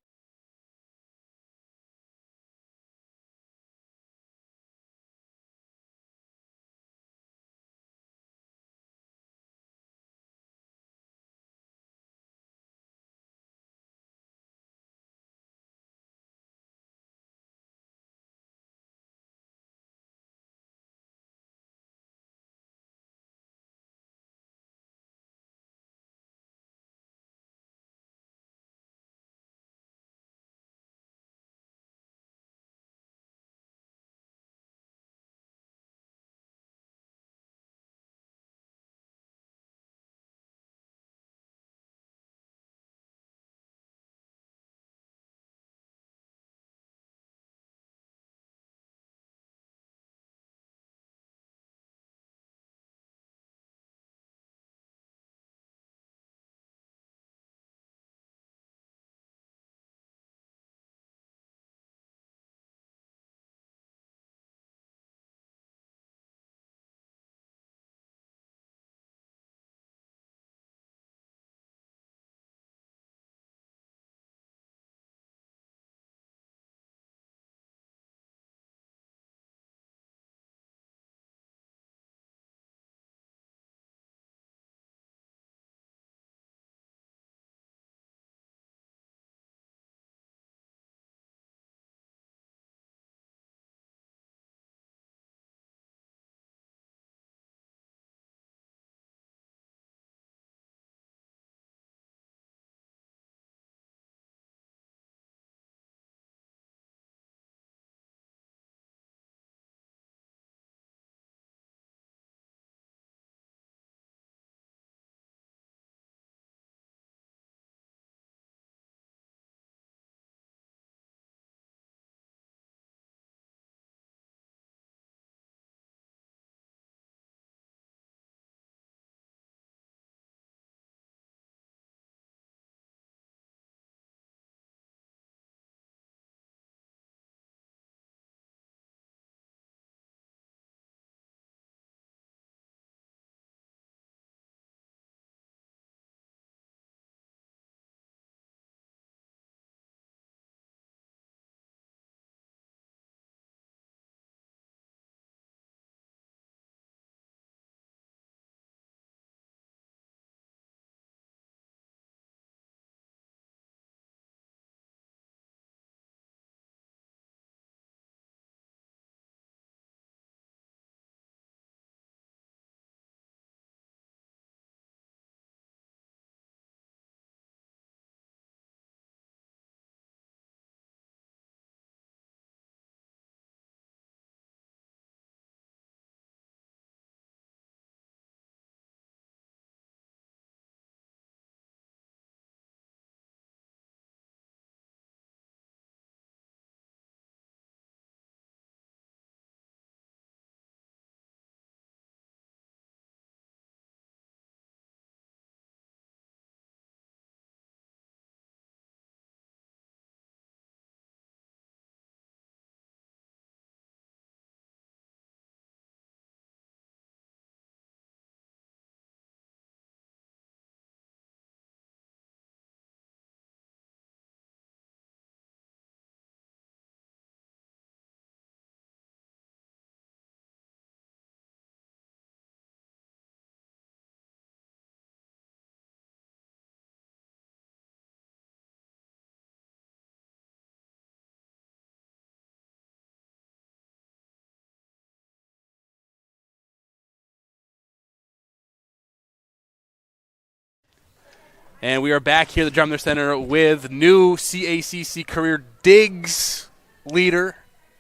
And we are back here at the Drummer Center with new CACC career digs leader,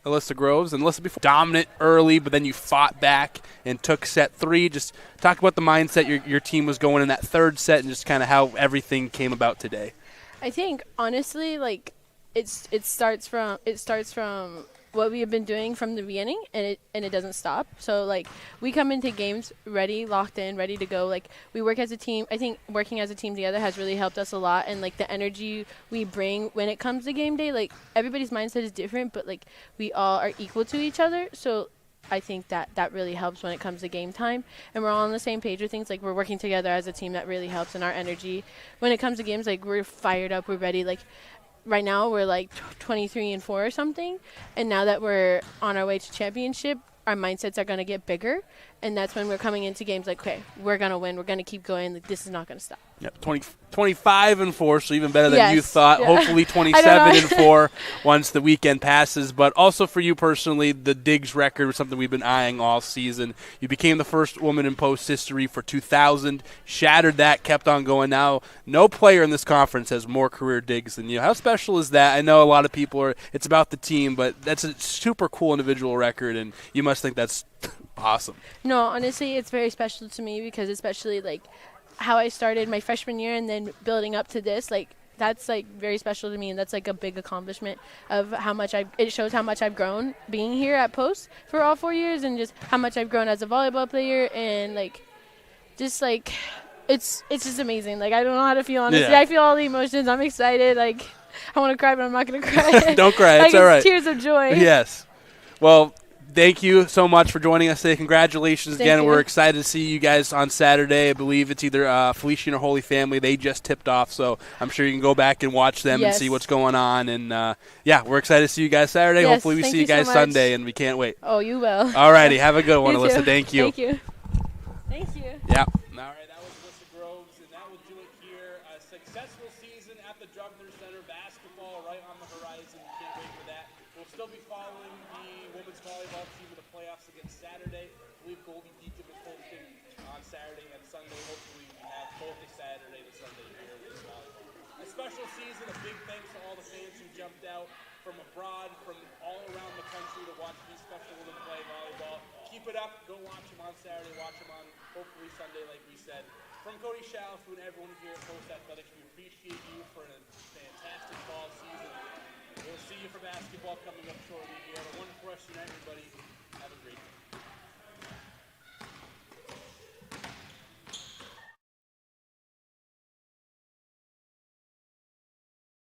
Alyssa Groves. And Alyssa, before dominant early, but then you fought back and took set 3. Just talk about the mindset your team was going in that third set and just kind of how everything came about today. I think, honestly, like, it starts from what we have been doing from the beginning, and it doesn't stop. So, like, we come into games ready, locked in, ready to go. Like, we work as a team. I think working as a team together has really helped us a lot, and, like, the energy we bring when it comes to game day, like, everybody's mindset is different, but, like, we all are equal to each other. So I think that really helps when it comes to game time, and we're all on the same page with things. Like, we're working together as a team. That really helps, and our energy when it comes to games, like, we're fired up, we're ready. Like, right now we're like 23-4 or something, and now that we're on our way to championship, our mindsets are going to get bigger, and that's when we're coming into games like, okay, we're going to win, we're going to keep going, like, this is not going to stop. Yep, 25-4, so even better than you thought. Yeah. Hopefully 27-4 once the weekend passes. But also for you personally, the Diggs record was something we've been eyeing all season. You became the first woman in post history for 2,000, shattered that, kept on going. Now, no player in this conference has more career digs than you. How special is that? I know a lot of people are, it's about the team, but that's a super cool individual record, and you must think that's awesome. No, honestly, it's very special to me because especially, like, how I started my freshman year and then building up to this, like, that's, like, very special to me, and that's, like, a big accomplishment of how much it shows how much I've grown being here at Post for all 4 years, and just how much I've grown as a volleyball player, and, like, just, like, it's just amazing. Like, I don't know how to feel, honestly. Yeah. I feel all the emotions. I'm excited. Like, I want to cry, but I'm not going to cry. Don't cry. Like, it's all right. Tears of joy. Yes. Well, thank you so much for joining us today. Congratulations Thank again. you. We're excited to see you guys on Saturday. I believe it's either Felician or Holy Family. They just tipped off, so I'm sure you can go back and watch them and see what's going on. And, yeah, we're excited to see you guys Saturday. Yes, hopefully we see you guys so much. Sunday, and we can't wait. Oh, you will. All righty. Have a good one, You Alyssa. too. Thank you. Thank you. Thank you. Yeah. All right, that was Alyssa Groves, and that will do it here. A successful season at the Juggler Center. Basketball right on the horizon. Can't wait for that. We'll still be following the women's volleyball team in the playoffs against Saturday. I believe Goldie Deacon is hosting on Saturday and Sunday. Hopefully we have both the Saturday and the Sunday here with volleyball. A special season. A big thanks to all the fans who jumped out from abroad, from all around the country to watch these special women play volleyball. Keep it up. Go watch them on Saturday. Watch them on hopefully Sunday, like we said. From Cody Schauf and everyone here at Post Athletics, we appreciate you for a fantastic fall season. We'll see you for basketball coming up shortly here. Have a wonderful rest of your night, everybody. Have a great day.